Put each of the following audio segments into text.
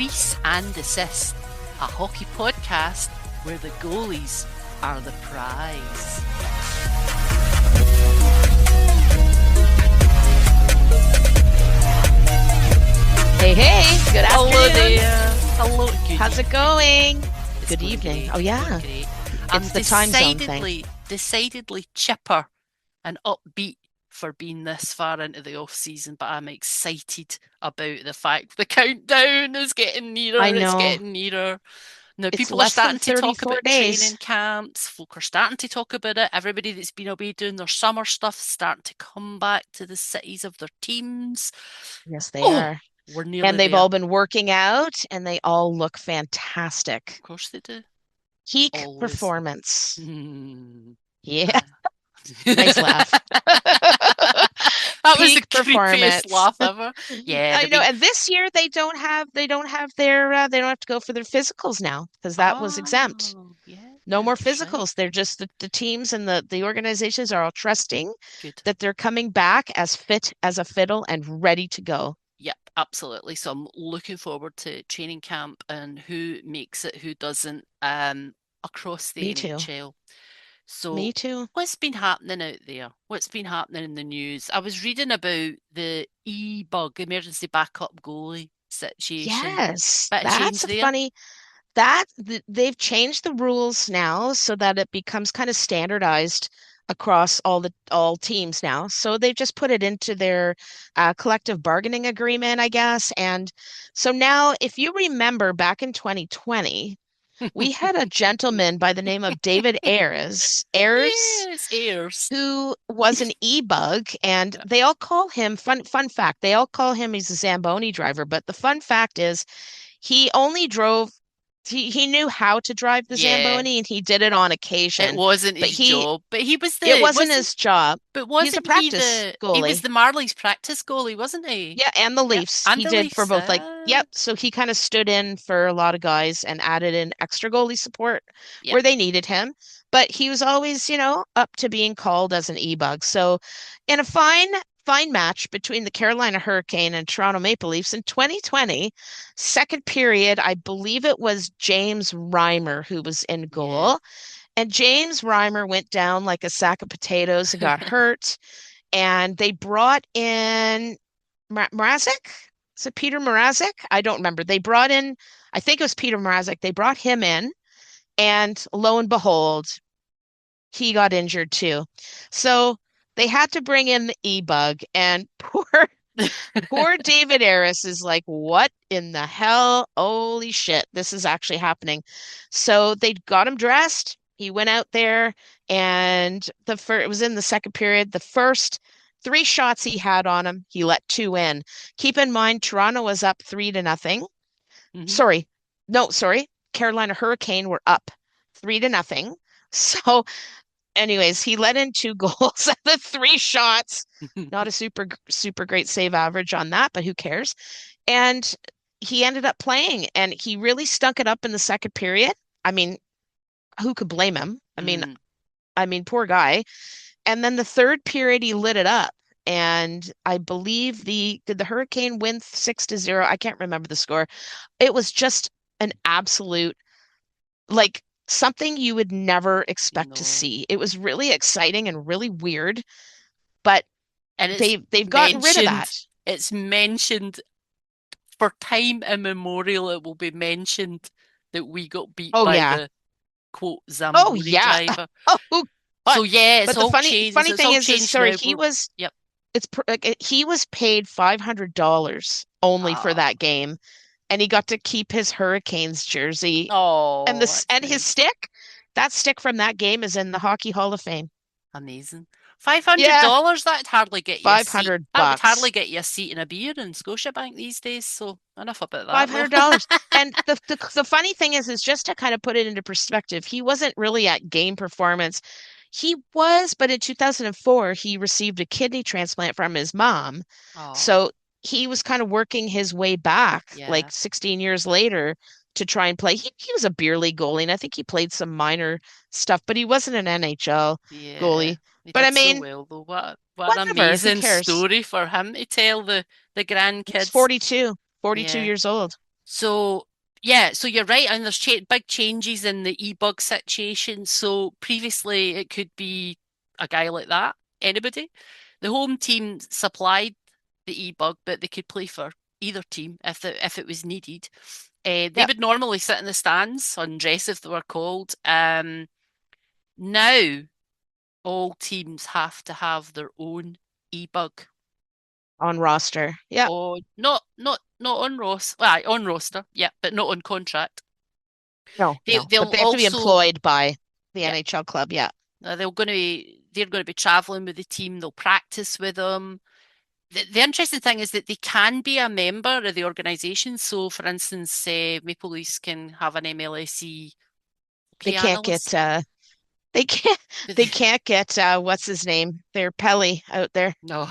Crease and Desist, a hockey podcast where the goalies are the prize. Hey, hey, good afternoon. Hello there. Hello. Good How's it going? It's Good going evening. great. Oh, yeah. Great. It's the time zone thing. Decidedly chipper and upbeat for being this far into the off season, but I'm excited about the fact the countdown is getting nearer. I know. It's getting nearer. Now, It's people are less than starting to talk 34 about days. training camps. Folk are starting to talk about it. Everybody that's been away doing their summer stuff is starting to come back to the cities of their teams. Yes, they are. We're nearly And they've there. all been working out, and they all look fantastic. Of course they do. Peak Always. performance. Mm. Yeah. Nice laugh. That was the Peak performance. creepiest laugh ever. Yeah, I know. And this year they don't have their they don't have to go for their physicals now because that was exempt. Yeah, No more that's right. physicals. They're just the teams and the organizations are all trusting Good. that they're coming back as fit as a fiddle and ready to go. Yep, absolutely. So I'm looking forward to training camp and who makes it, who doesn't, across the Me too. NHL. So Me too. what's been happening out there? What's been happening in the news? I was reading about the EBUG, emergency backup goalie situation. Yes, Bit of change that's there. funny. They've changed the rules now so that it becomes kind of standardized across all teams now. So they've just put it into their collective bargaining agreement, I guess. And so now, if you remember back in 2020, we had a gentleman by the name of David Ayres, Yes, Ayres. who was an EBUG, and they all call him, fun fact, they all call him, he's a Zamboni driver, but the fun fact is he only drove, he knew how to drive the Yeah. Zamboni, and he did it on occasion. It wasn't But his job, but he was it wasn't his job. But He's a wasn't he practice he goalie. was the Marlies practice goalie, wasn't he? Yeah, and the Leafs. And He the did for Leafs, both. Yep. So he kind of stood in for a lot of guys and added in extra goalie support Yep. where they needed him. But he was always, up to being called as an EBUG. So in a fine match between the Carolina Hurricane and Toronto Maple Leafs in 2020, second period, I believe it was James Reimer who was in goal. Yeah. And James Reimer went down like a sack of potatoes and got hurt. And they brought in Mrazek. Is it Peter Mrazek? I don't remember. They brought in, I think it was Peter Mrazek. They brought him in, and lo and behold, he got injured too. So they had to bring in the EBUG, and poor David Ayres is like, what in the hell? Holy shit, this is actually happening. So they got him dressed. He went out there, and it was in the second period. The first 3 shots he had on him, he let 2 in. Keep in mind, Toronto was up 3-0. Mm-hmm. Sorry. Carolina Hurricane were up 3-0. So anyways, he let in 2 goals at the 3 shots. Not a super great save average on that, but who cares? And he ended up playing, and he really stunk it up in the second period. I mean, who could blame him? I mean, poor guy. And then the third period, he lit it up. And I believe did the Hurricane win 6-0? I can't remember the score. It was just an absolute, like, something you would never expect to see. It was really exciting and really weird, but they've gotten rid of that. It's mentioned for time immemorial. It will be mentioned that we got beat by the quote Zamboni driver. So yeah, it's all changed. Funny thing is, sorry, now. he was. Yep. He was paid $500 only for that game, and he got to keep his Hurricanes jersey. Oh, and his stick. That stick from that game is in the Hockey Hall of Fame. Amazing. $500. That'd hardly get you $500. That would hardly get you a seat and a beer in Scotiabank these days. So enough about that. $500. And the funny thing is just to kind of put it into perspective, he wasn't really at game performance. He was, but in 2004, he received a kidney transplant from his mom. Oh. So he was kind of working his way back, like 16 years later, to try and play. He was a beer league goalie, and I think he played some minor stuff, but he wasn't an NHL goalie. But I mean, so well, though. What an amazing story for him to tell the grandkids. He's 42 years old. So yeah, so you're right, and there's big changes in the EBUG situation. So previously, it could be a guy like that, anybody. The home team supplied the EBUG, but they could play for either team if it was needed. They Yep, would normally sit in the stands, undress if they were called. Now all teams have to have their own EBUG. on roster. Yep. Oh, not on on roster, yeah, but not on contract. No, no. But They'll they have to be also, employed by the yeah, NHL club. Yeah. they're going to be traveling with the team. They'll practice with them. The interesting thing is that they can be a member of the organisation. So, for instance, Maple Leafs can have an MLSE They hockey can't get analyst. they can't they can't get what's his name? Their Pelly out there. No.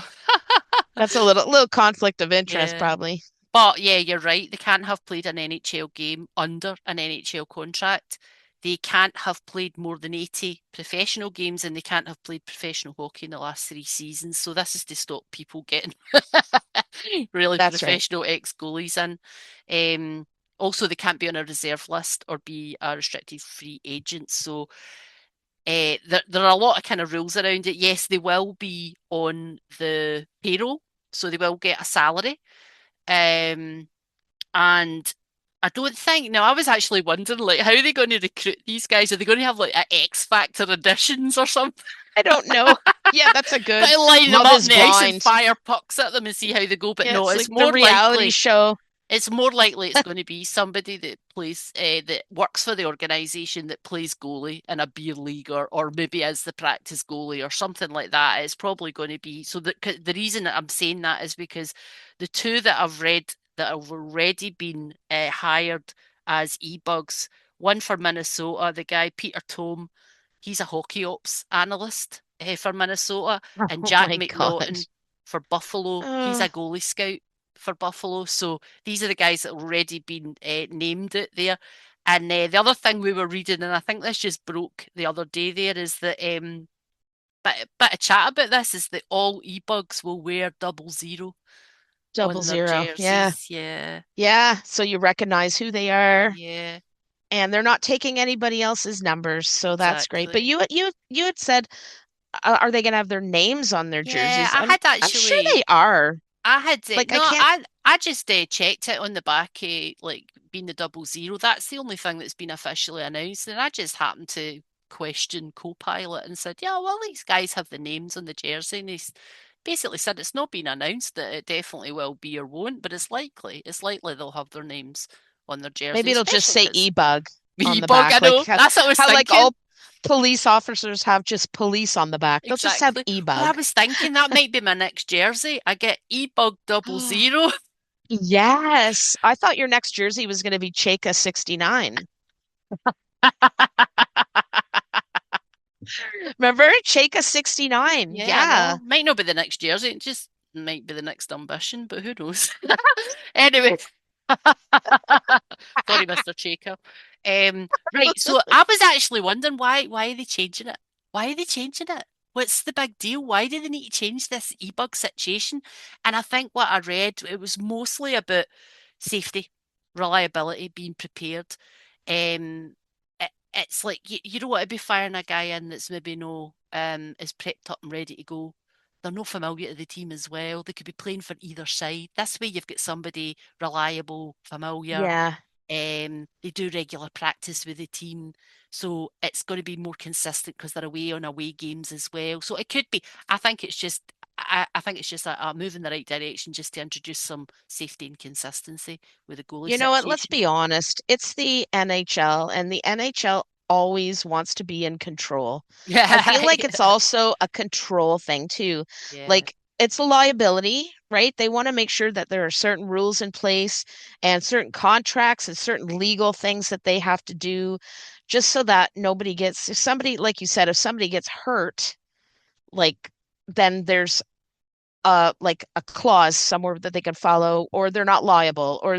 That's a little conflict of interest, Yeah. probably. But yeah, you're right. They can't have played an NHL game under an NHL contract. They can't have played more than 80 professional games and they can't have played professional hockey in the last 3 seasons. So this is to stop people getting really That's right. professional ex-goalies in. Also, they can't be on a reserve list or be a restricted free agent. So there are a lot of kind of rules around it. Yes, they will be on the payroll, so they will get a salary. Um, and I don't think, now I was actually wondering, like, how are they going to recruit these guys? Are they going to have like a X Factor auditions or something? I don't know. Yeah, that's a good But line them Love up in is the ice and Blind. fire pucks at them and see how they go. But Yeah, no, it's like the reality show. it's more likely it's going to be somebody that plays that works for the organization that plays goalie in a beer league or maybe as the practice goalie or something like that. It's probably going to be so that the reason that I'm saying that is because the two that I've read that have already been hired as EBUGs, one for Minnesota, the guy Peter Tome, he's a hockey ops analyst for Minnesota, and Oh Jack my God. McNaughton for Buffalo, he's Uh, a goalie scout for Buffalo. So these are the guys that have already been named it there. And the other thing we were reading, and I think this just broke the other day there, is that bit of chat about this is that all EBUGs will wear 00 double on their zero. Yeah. jerseys. Yeah, Yeah. So you recognize who they are, yeah, and they're not taking anybody else's numbers. So that's great. But exactly. you had said, are they going to have their names on their Yeah, jerseys? I had I'm sure actually they are. I had Like I no, can't. I just checked it on the back, like being the 00. That's the only thing that's been officially announced, and I just happened to question Copilot and said, "Yeah, well, these guys have the names on the jersey," and he's basically said it's not been announced that it definitely will be or won't, but it's likely. It's likely they'll have their names on their jersey, Maybe it'll just especially say because e-bug on the e-bug. I back, like know that's what I was how like thinking. all police officers have just police on the back. They'll just have Exactly. Well, I e-bug. was thinking that might be my next jersey. I get e-bug 00. Yes. I thought your next jersey was going to be Cheka 69. Remember? Cheka 69. Yeah, I Yeah. know. Might not be the next jersey, it just might be the next ambition, but who knows? Anyway, sorry, Mr. Chaker. Right, so I was actually wondering why are they changing it? Why are they changing it? What's the big deal? Why do they need to change this e-bug situation? And I think what I read, it was mostly about safety, reliability, being prepared. It's like you don't want to be firing a guy in that's maybe no is prepped up and ready to go. They're not familiar to the team as well. They could be playing for either side. This way, you've got somebody reliable, familiar. Yeah. They do regular practice with the team, so it's going to be more consistent because they're away on away games as well. So it could be. I think it's just. I think it's just a move in the right direction, just to introduce some safety and consistency with the goalie You know what? Let's situation. be honest. It's the NHL, and the NHL always wants to be in control. I feel Yeah, like it's also a control thing too. yeah, Like it's a liability, right? They want to make sure that there are certain rules in place and certain contracts and certain legal things that they have to do just so that nobody gets, if somebody, like you said, if somebody gets hurt, like then there's like a clause somewhere that they can follow, or they're not liable, or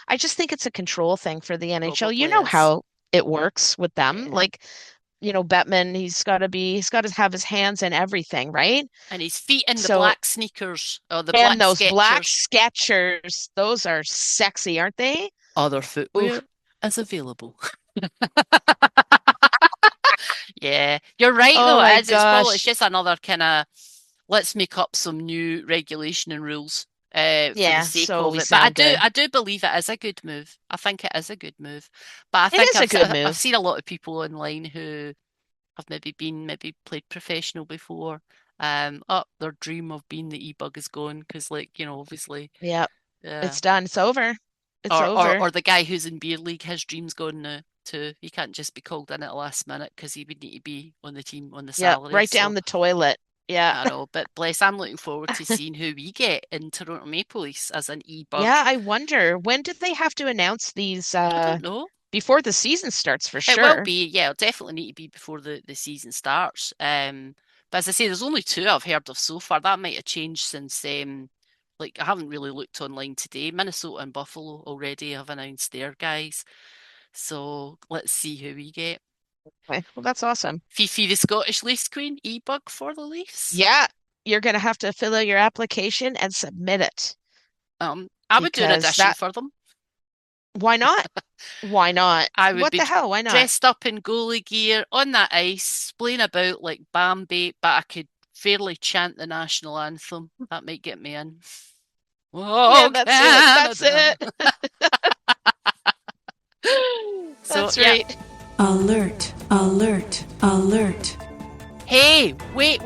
I just think it's a control thing for the NHL. You probably know is. how it works with them. Yeah. Like Bettman, he's got to have his hands in everything, right? And his feet in the So, black sneakers or the and black those black Skechers. Skechers, those are sexy, aren't they? Other footwear Oof. is available. Yeah, you're right Oh though. my It's gosh. just another kind of let's make up some new regulation and rules for the Yeah, sake so of we it. But sound good. I do believe it is a good move. I think it is a good move. But I It think is a good I've move. seen a lot of people online who have maybe played professional before. Their dream of being the e-bug is gone because obviously, Yep. yeah. It's done. It's over. It's Or, or over. or the guy who's in beer league, his dream's gone now too. He can't just be called in at the last minute because he would need to be on the team on the Yep. salary. Right down So the toilet. Yeah. I know, but bless, I'm looking forward to seeing who we get in Toronto Maple Leafs as an e-bug. Yeah, I wonder when did they have to announce these I don't know. before the season starts for It will sure. be, yeah, it'll definitely need to be before the season starts. But as I say, there's only two I've heard of so far. That might have changed since like I haven't really looked online today. Minnesota and Buffalo already have announced their guys. So let's see who we get. Okay. Well, that's awesome. Fifi, the Scottish Leafs Queen, e-bug for the Leafs. Yeah, you're gonna have to fill out your application and submit it I would do an because addition that for them. why not? Why not? I would What be the hell? Why not? dressed up in goalie gear on that ice, playing about like Bambi, but I could fairly chant the national anthem. That might get me in. Yeah, Oh, that's it. That's Canada. it. So, That's yeah. right. Alert, alert, alert. Hey, wait.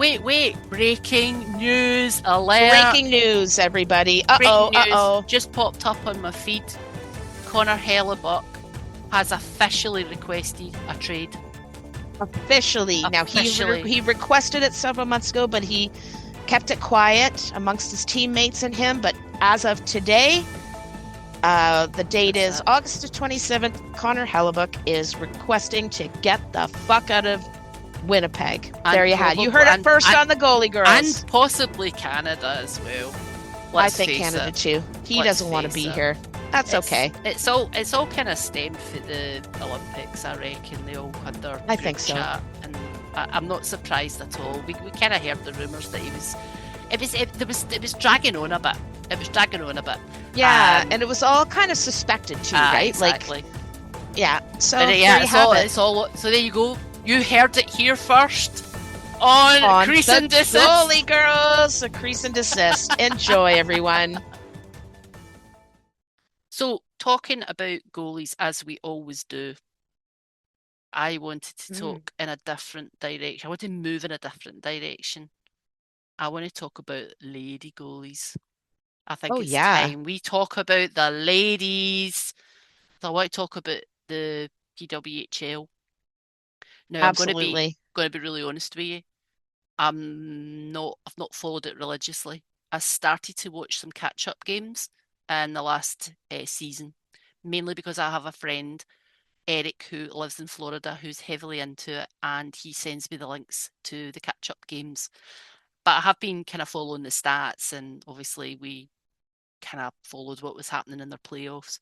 Breaking news alert. Breaking news, everybody. Breaking Uh-oh, news uh-oh. just popped up on my feed. Connor Hellebuck has officially requested a trade. Officially. Now Officially. he requested it several months ago, but he kept it quiet amongst his teammates and him. But as of today, the date is August the 27th. Connor Hellebuck is requesting to get the fuck out of Winnipeg. There you had. You heard it first on the Goalie Girls. And possibly Canada as well. I think Canada too. He doesn't want to be here. That's okay. It's all kind of stemmed for the Olympics, I reckon. They all had their I think so. chat, and I'm not surprised at all. We kind of heard the rumours that it was dragging on a bit. It was dragging on a bit. Yeah, and it was all kind of suspected too, right? Exactly. Like, yeah. So But, there yeah, you have it. it's all. So there you go. You heard it here first on Crease and Desist. Goalie Girls, the Crease and Desist. Enjoy, everyone. So, talking about goalies as we always do, I wanted to talk in a different direction. I want to move in a different direction. I want to talk about lady goalies. I think it's time we talk about the ladies. So I want to talk about the PWHL. Now, Absolutely. I'm going to be really honest with you. I've not followed it religiously. I started to watch some catch-up games in the last season, mainly because I have a friend, Eric, who lives in Florida, who's heavily into it, and he sends me the links to the catch-up games. But I have been kind of following the stats, and obviously we kind of followed what was happening in their playoffs.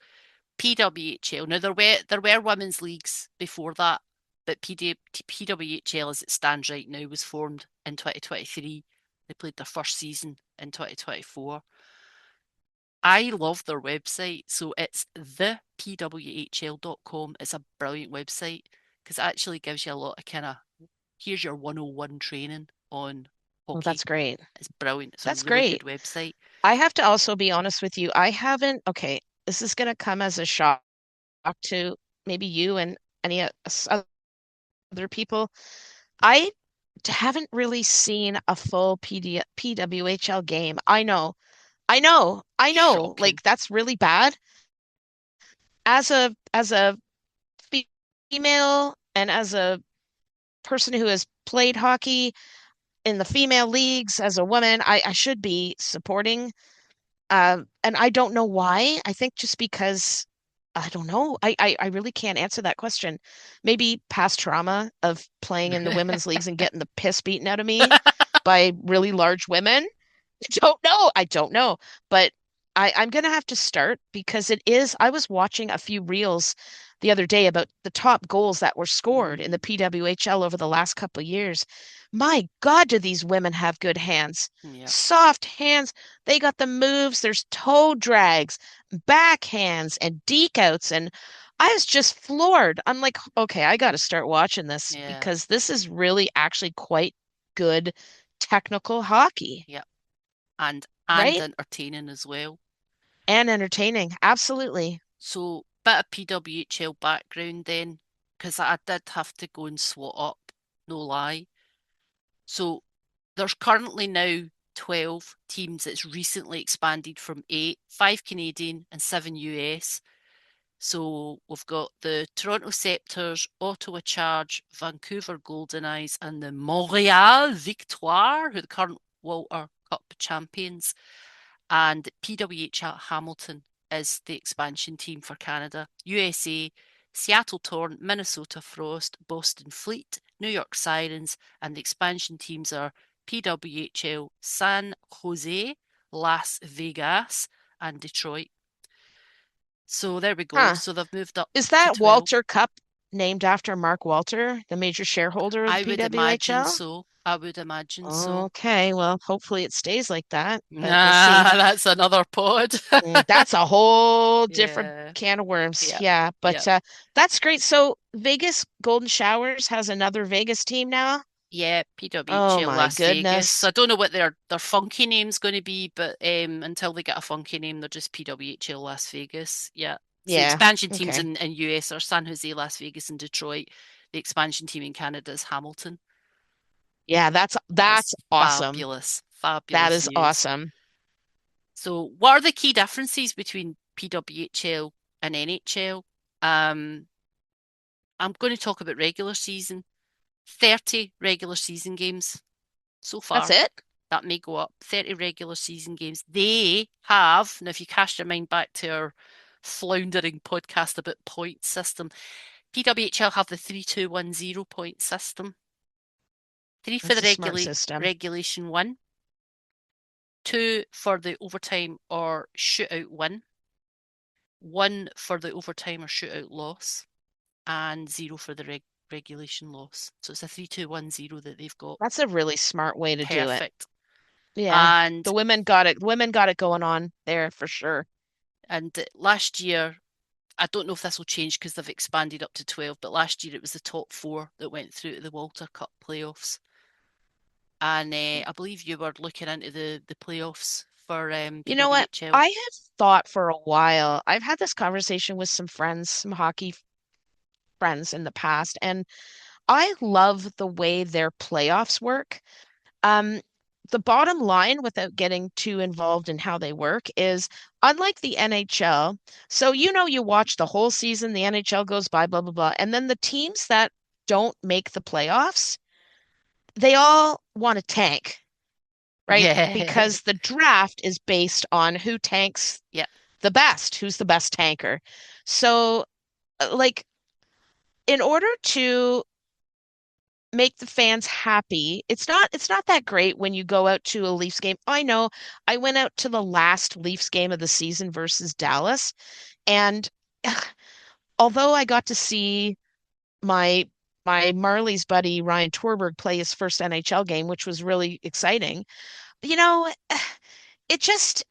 PWHL. Now there were women's leagues before that, but PWHL as it stands right now was formed in 2023. They played their first season in 2024. I love their website. So it's thepwhl.com. It's a brilliant website because it actually gives you a lot of kind of here's your 101 training on hockey. Oh, that's great. It's brilliant. It's that's a really great. good website. I have to also be honest with you. Okay, this is going to come as a shock to maybe you and any other people. I haven't really seen a full PWHL game. I know. Shocking. Like that's really bad. As a female and as a person who has played hockey in the female leagues as a woman, I should be supporting. And I don't know why. I think just because I don't know. I really can't answer that question. Maybe past trauma of playing in the women's leagues and getting the piss beaten out of me by really large women. I don't know. But I'm gonna have to start because it is. I was watching a few reels the other day about the top goals that were scored in the PWHL over the last couple of years. My God, do these women have good hands? Yeah. Soft hands. They got the moves. There's toe drags, backhands, and deke outs, and I was just floored. I'm like, okay, I got to start watching this Yeah. because this is really actually quite good technical hockey, Yeah. And right? entertaining as well. And entertaining. Absolutely. So, bit of PWHL background then, because I did have to go and swat up, no lie. So, there's currently now 12 teams. It's recently expanded from 8, 5 Canadian and 7 US. So, we've got the Toronto Scepters, Ottawa Charge, Vancouver Golden Eyes, and the Montreal Victoire, who are the current Walter Cup champions. And PWHL Hamilton is the expansion team for Canada. USA, Seattle Torn, Minnesota Frost, Boston Fleet, New York Sirens, and the expansion teams are PWHL San Jose, Las Vegas, and Detroit. So there we go. Huh. So they've moved up Is to that 12. Walter Cup named after Mark Walter, the major shareholder of the I would imagine PWHL? so. I would imagine so. Okay, well, hopefully it stays like that, but we'll see. Nah, that's another pod. That's a whole different Yeah. can of worms. Yeah. Yeah, Yeah. but that's great. So Vegas Golden Showers has another Vegas team now? Yeah, Oh PWHL my Las Vegas. goodness. I don't know what their funky name's going to be, but until they get a funky name, they're just PWHL Las Vegas. Yeah. So the Yeah, expansion teams okay. in US are San Jose, Las Vegas, and Detroit. The expansion team in Canada is Hamilton. Yeah, That's that's awesome. fabulous. That Fabulous is news. awesome. So what are the key differences between PWHL and NHL? Um, I'm going to talk about regular season. 30 regular season games so That's far. it? That may go up. 30 regular season games. They have, now if you cast your mind back to our floundering podcast about point system, PWHL have the 3-2-1-0 point system. Three for That's the a smart system. regulation one, two for the overtime or shootout win, one for the overtime or shootout loss, and zero for the regulation loss. So it's a 3-2-1-0 that they've got. That's a really smart way to do it. Perfect. Yeah. And The women got it. Women got it going on there for sure. last year, I don't know if this will change because they've expanded up to 12, but last year it was the top 4 that went through to the Walter Cup playoffs. And I believe you were looking into the playoffs for You know what? PWHL. I have thought for a while. I've had this conversation with some friends, some hockey friends in the past, and I love the way their playoffs work. Um, the bottom line, without getting too involved in how they work, is unlike the NHL. So, you watch the whole season, the NHL goes by, blah, blah, blah. And then the teams that don't make the playoffs, they all want to tank, right? Yeah. Because the draft is based on who tanks Yeah. the best, who's the best tanker. So, like, in order to make the fans happy. It's not that great when you go out to a Leafs game. I know I went out to the last Leafs game of the season versus Dallas, and although I got to see my my Marlies buddy Ryan Torberg play his first NHL game, which was really exciting, you know, it just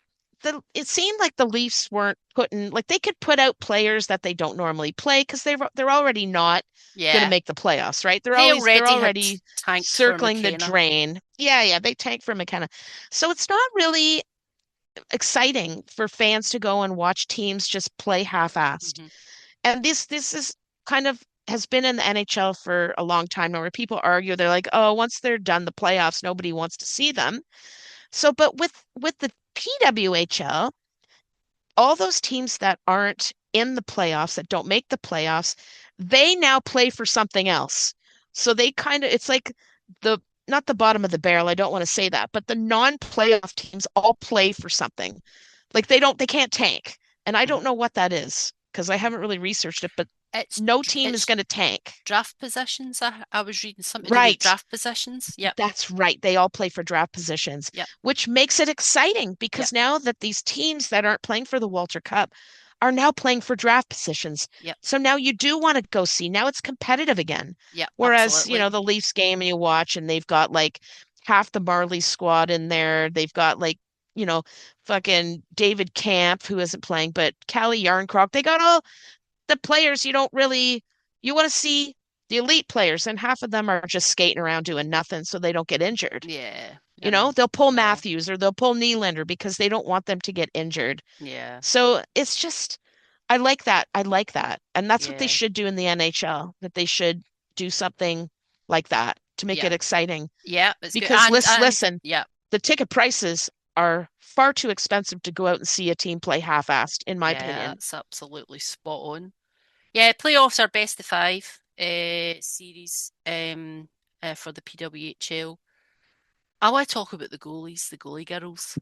it seemed like the Leafs weren't putting like they could put out players that they don't normally play because they're already not going to Yeah. make the playoffs, right? They're They always they're already had already tanked for circling the McKenna. drain. Yeah, yeah, they tank for McKenna. So it's not really exciting for fans to go and watch teams just play half-assed. Hmm. And this is kind of has been in the NHL for a long time now where people argue they're like, "Oh, once they're done the playoffs, nobody wants to see them." So, but with the PWHL, all those teams that aren't in the playoffs, that don't make the playoffs, they now play for something else. So they kind of, it's like the, not the bottom of the barrel, I don't want to say that, but the non-playoff teams all play for something. Like they can't tank. And I don't know what that is because I haven't really researched it, but no team is it's going to tank. draft positions. I was reading something to do with Right. draft positions. Yep. That's right. They all play for draft positions, Yep. which makes it exciting because Yep. now that these teams that aren't playing for the Walter Cup are now playing for draft positions. Yep. So now you do want to go see. Now it's competitive again. Yep. Whereas, Absolutely. the Leafs game you watch and they've got like half the Marley squad in there. They've got like, fucking David Camp who isn't playing, but Callie Yarncroc. They got all the players you want to see the elite players, and half of them are just skating around doing nothing so they don't get injured. Yeah. I know. They'll pull I know. Matthews or they'll pull Nylander because they don't want them to get injured. Yeah. So it's just, I like that. I like that. And that's what they Yeah. should do in the NHL, that they should do something like that to make Yeah. it exciting. Yeah. It's good. Because And listen, yeah. the ticket prices are far too expensive to go out and see a team play half-assed, in my Yeah, opinion. that's absolutely spot on. Yeah, playoffs are best of five series for the PWHL. I want to talk about the goalies, the goalie girls.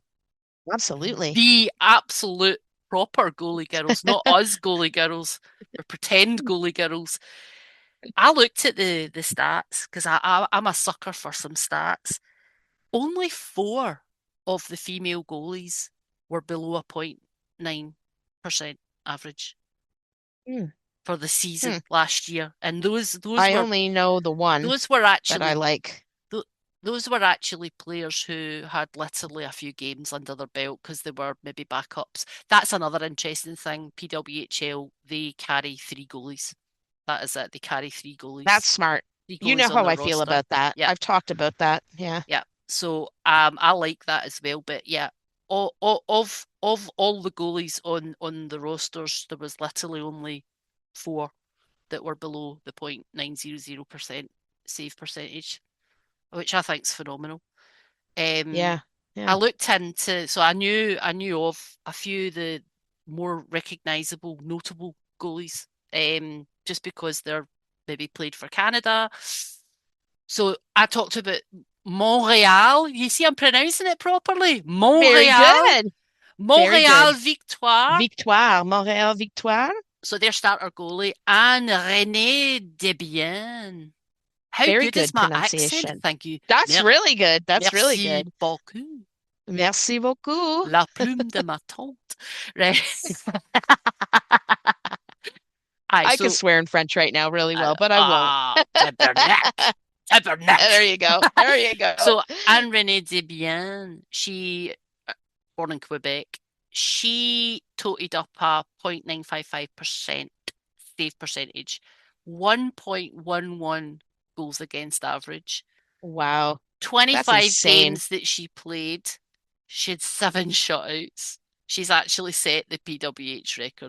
Absolutely. The absolute proper goalie girls, not us goalie girls or pretend goalie girls. I looked at the stats because I'm a sucker for some stats. Only 4 of the female goalies were below a 0.9% average Hmm. for the season last year, and those I were only know the one those were that I actually like. those were actually players who had literally a few games under their belt because they were maybe backups. That's another interesting thing. PWHL, they carry 3 goalies. That is it. They carry 3 That's goalies. smart. 3 You know goalies on how their I feel roster. about that. Yeah, I've talked about that. Yeah. yeah. So I like that as well. But yeah, of all the goalies on the rosters, there was literally only 4 that were below the 0.900% save percentage, which I think is phenomenal. Yeah. I Yeah. looked into, so I knew of a few of the more recognizable, notable goalies, just because they're maybe played for Canada. So I talked about Montreal. You see, I'm pronouncing it properly. Very Montreal, good. Very Montreal good. Victoire. Victoire, Montréal Victoire. So their starter goalie, Anne Renée Debian. How Very good is good my accent? pronunciation. Thank you. That's really good. That's really Merci good. beaucoup. Merci beaucoup. La plume de ma tante. Right. Aye, I could so swear in French right now really well, but I won't. tabernacle. There Tabernacle. you go. There you go. So Anne Renée Debian, she born in Quebec, she toted up a 0.955% save percentage, 1.11 goals against average. Wow. That's 25 insane. games that she played, she had 7 shutouts. She's actually set the PWHL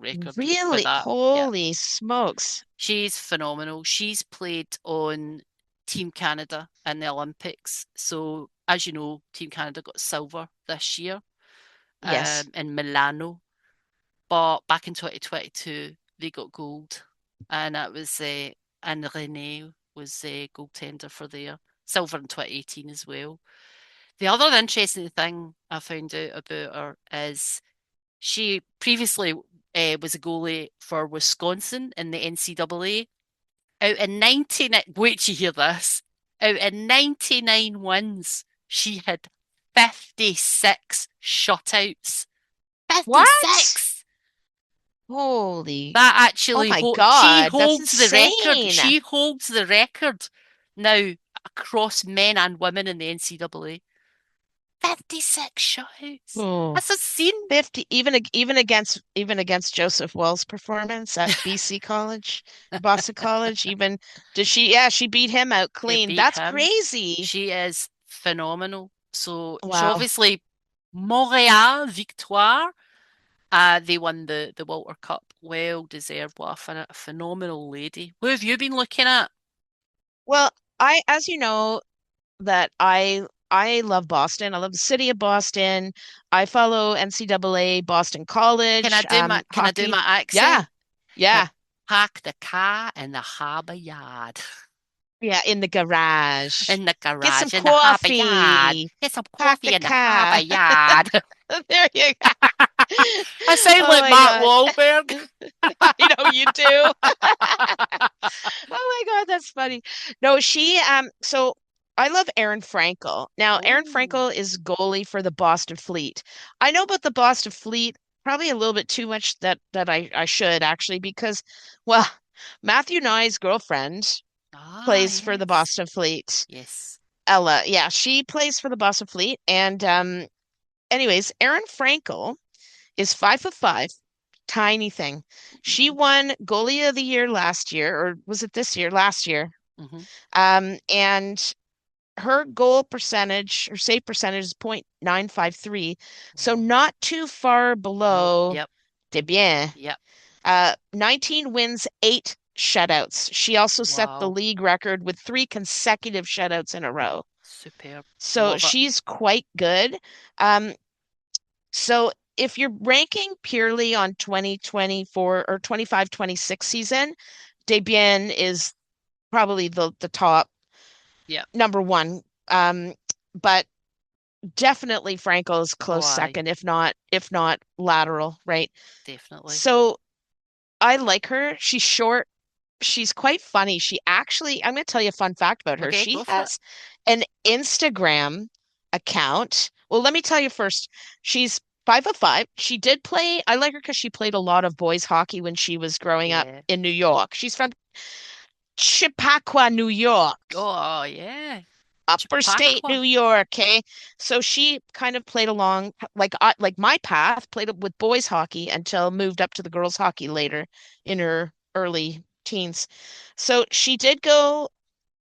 record with Really? that. Yeah. Holy smokes. She's phenomenal. She's played on Team Canada in the Olympics. So, as you know, Team Canada got silver this year Yes. in Milano. But back in 2022, they got gold. And that was, and Renee was a goaltender for their silver in 2018 as well. The other interesting thing I found out about her is she previously was a goalie for Wisconsin in the NCAA. Out of 99, wait till you hear this. Out of 99 wins, she had 56 shutouts. What? 56! Holy. That Oh actually, my she God. That's holds the record. insane. She holds the record now across men and women in the NCAA. 56 shutouts. Oh. That's a scene. 50, even against Joseph Wells' performance at BC College, Boston College, even she beat him out They clean. beat That's him. crazy. She is phenomenal. So she Wow. obviously Montréal Victoire. They won the Walter Cup. Well deserved. What a phenomenal lady. Who have you been looking at? Well, as you know, that I love Boston. I love the city of Boston. I follow NCAA Boston College Can I do hockey. my Yeah. accent? Yeah. Park the car in the harbour yard. Yeah, in the garage. In the Get some garage, in the harbour yard. coffee. Get some Park coffee the in the harbour car. yard. There you go. I sound Oh like my Mark God. Wahlberg. I know you do. Oh my God, that's funny. No, so I love Erin Frankel. Now, Erin Oh. Frankel is goalie for the Boston Fleet. I know about the Boston Fleet probably a little bit too much that I should actually because, well, Matthew Nye's girlfriend Ah, plays for the yes. Boston Fleet. Yes. Ella, yeah, she plays for the Boston Fleet. And anyways, Erin Frankel is 5'5", tiny thing. She Hmm. won goalie of the year last year, or was it this year? Last year. Hmm. And her goal percentage, her save percentage is .953, so Oh. not too far No. below Yep. de bien. Yep. 19 wins, 8 shutouts. She also set the Wow. league record with 3 consecutive shutouts in a row. Superb. So Love it. she's quite good. Um, so if you're ranking purely on 2024 or 25-26 season, Debian is probably the top Yep. number one. But definitely Franco's Oh, close aye. second, if not lateral, right? Definitely. So I like her. She's short. She's quite funny. I'm going to tell you a fun fact about her. Okay, She go for it. has an Instagram account. Well, let me tell you first. She's 5'5". She did play. I like her because she played a lot of boys hockey when she was growing up Yeah. in New York. She's from Chappaqua, New York. Oh, yeah. Upper state Chappaqua. New York, okay? So she kind of played along like my path, played with boys hockey until moved up to the girls hockey later in her early teens. So she did go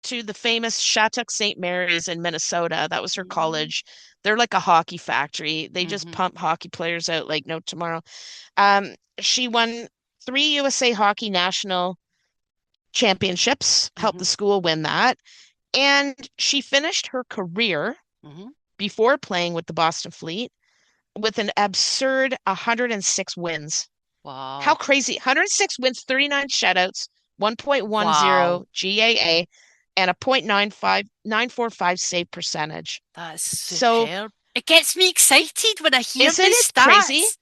to the famous Shattuck St. Mary's in Minnesota. That was her Mm-hmm. college. They're like a hockey factory. They just Mm-hmm. pump hockey players out like no tomorrow. She won 3 USA Hockey National Championships, helped the Mm-hmm. school win that. And she finished her career Mm-hmm. before playing with the Boston Fleet with an absurd 106 wins. How Wow. crazy. 106 wins, 39 shutouts, Wow. 1.10 GAA, and a .945 save percentage. That's So superb. It gets me excited when I hear isn't these it crazy? stats.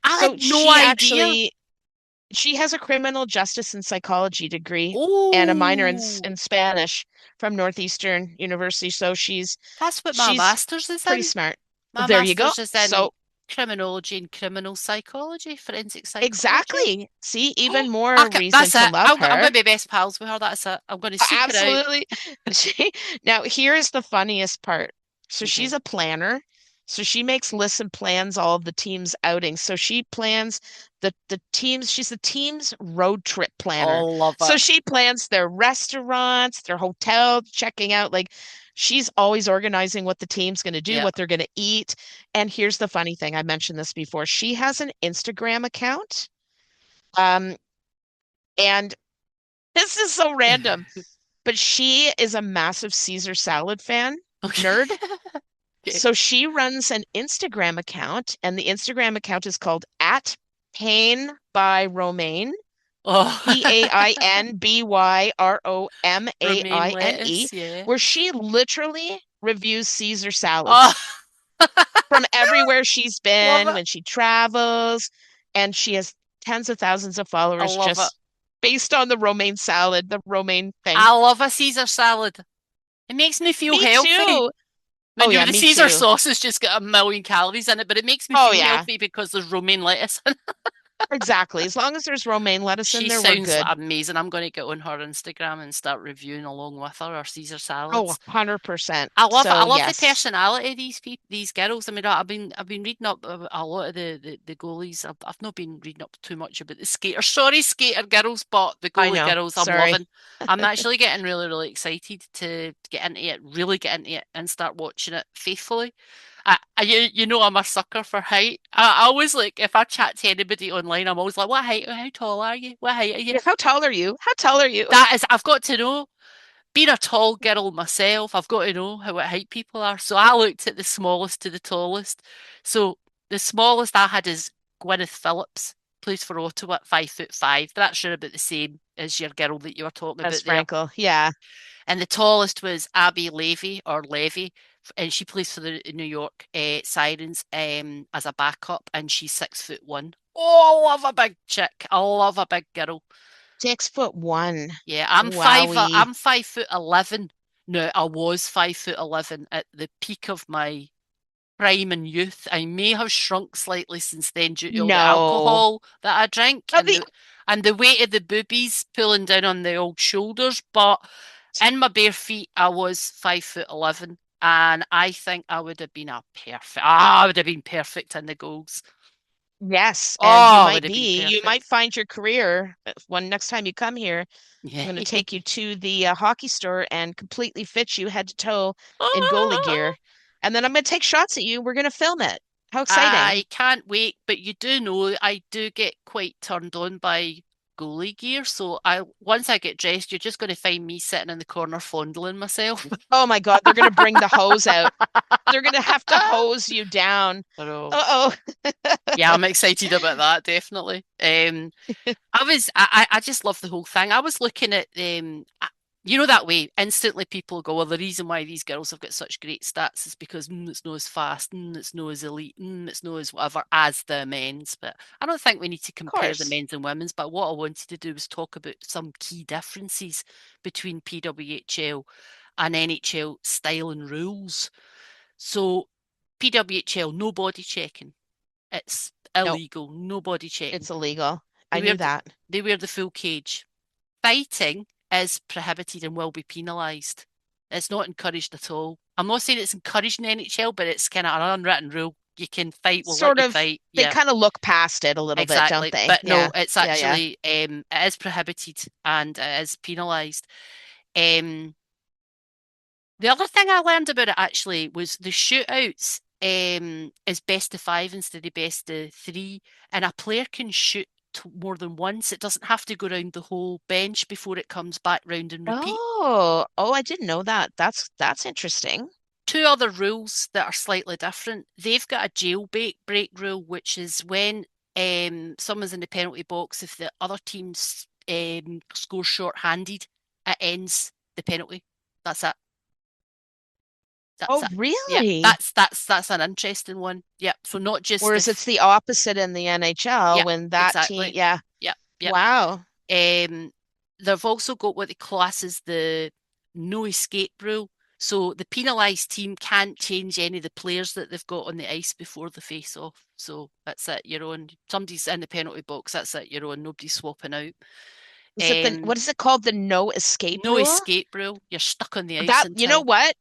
I had So no idea. she has a criminal justice and psychology degree and a minor Oh, in Spanish from Northeastern University. So that's what my she's master's is pretty in. smart. My There you go. master's is in So criminology and criminal psychology, forensic psychology. exactly. See, even Oh, more reason that's to it. love I'm her. going to be best pals with her. That's it. I'm going to seek her out. Absolutely. Now, here's the funniest part. So she's Okay. a planner. So she makes lists and plans all of the team's outings. So she plans the teams. She's the team's road trip planner. Oh, love So it. she plans their restaurants, their hotel, checking out. Like she's always organizing what the team's going to do, Yeah. what they're going to eat. And here's the funny thing. I mentioned this before. She has an Instagram account. Um, and this is so random. But she is a massive Caesar salad fan, Okay. nerd. Okay. So she runs an Instagram account, and the Instagram account is called at Pain by Romaine, Oh, romaine PAINBYROMAINE, lettuce. Yeah. where she literally reviews Caesar Oh, salads from everywhere she's love been it. when she travels, and she has tens of thousands of I followers love it. just based on the romaine salad, the romaine thing. I love a Caesar salad. It makes me feel Me healthy. too. I Oh know yeah, the me Caesar too. sauce has just got a million calories in it, but it makes me Oh feel yeah, healthy because there's romaine lettuce. exactly. As long as there's romaine lettuce in She there, we're sounds good. amazing. I'm going to get on her Instagram and start reviewing along with her our Caesar Oh, salads. 100%. I love it. I So love the yes. personality of these people, these girls. I mean, I've been reading up a lot of the goalies. I've not been reading up too much about the skaters. Sorry, skater girls, but the I goalie know. girls, I'm Sorry. loving. I'm actually getting really, really excited to get into it, really get into it, and start watching it faithfully. You know, I'm a sucker for height. I always like if I chat to anybody online, I'm always like, "What height? How tall are you? What height are you?" Yeah, how tall are you? How tall are you? That is, I've got to know. Being a tall girl myself, I've got to know how what height people are. So I looked at the smallest to the tallest. So the smallest I had is Gwyneth Phillips. plays for Ottawa at 5'5". That's sure about the same as your girl that you were talking As about there. Frankel, yeah. And the tallest was Abby Levy, and she plays for the New York Sirens as a backup, and she's 6'1". Oh, I love a big chick. I love a big girl. 6'1". Yeah, I'm Wowie. 5'11". No, I was 5'11" at the peak of my prime and youth. I may have shrunk slightly since then due to all the No. alcohol that I drink Oh, and the weight of the boobies pulling down on the old shoulders. But in my bare feet, I was 5'11", and I think I would have been I would have been perfect in the goals. yes, Oh, and I would have been you perfect. might find your career when next time you come here. Yeah. I'm going to take you to the hockey store and completely fit you head to toe in goalie gear. And then I'm going to take shots at you. We're going to film it. How exciting. I can't wait, but you do know I do get quite turned on by goalie gear. So once I get dressed, you're just going to find me sitting in the corner fondling myself. Oh my God, they're going to bring the hose out. They're going to have to hose you down. I know. Uh-oh. Yeah, I'm excited about that, definitely. I just love the whole thing. I was looking at you know that way instantly people go, well, the reason why these girls have got such great stats is because it's not as fast, it's not as elite, it's not as whatever as the men's. But I don't think we need to Of compare the course. men's and women's. But what I wanted to do was talk about some key differences between PWHL and NHL style and rules. So PWHL, no body checking. It's Nope, illegal, no body checking. it's illegal. They I wear knew the, that. they wear the full cage. Fighting is prohibited and will be penalised. It's not encouraged at all. I'm not saying it's encouraged in the NHL, but it's kind of an unwritten rule. You can fight, we'll let Sort you of, fight. they Yeah, kind of look past it a little bit, don't exactly. they? But no, Yeah. it's Yeah, yeah. actually it is prohibited and it is penalised. Um, the other thing I learned about it actually was the shootouts is best of five instead of best of three, and a player can shoot more than once. It doesn't have to go around the whole bench before it comes back round and repeat. Oh, I didn't know that. That's interesting. Two other rules that are slightly different. They've got a jailbreak rule, which is when someone's in the penalty box, if the other team scores short-handed, it ends the penalty. That's it. That's Oh, it. Yeah, really? that's an interesting one. Yeah, so not just Whereas it's if. the opposite in the NHL Yeah, when that team, exactly. yeah. Yeah, yeah. Wow. Um, they've also got what they class as the no escape rule. So the penalised team can't change any of the players that they've got on the ice before the face off. So that's it, you're on. Somebody's in the penalty box, that's it, you're on. Nobody's swapping out. Is it Um, what is it called? The no escape no rule? escape rule. You're stuck on the ice That, you know until. what?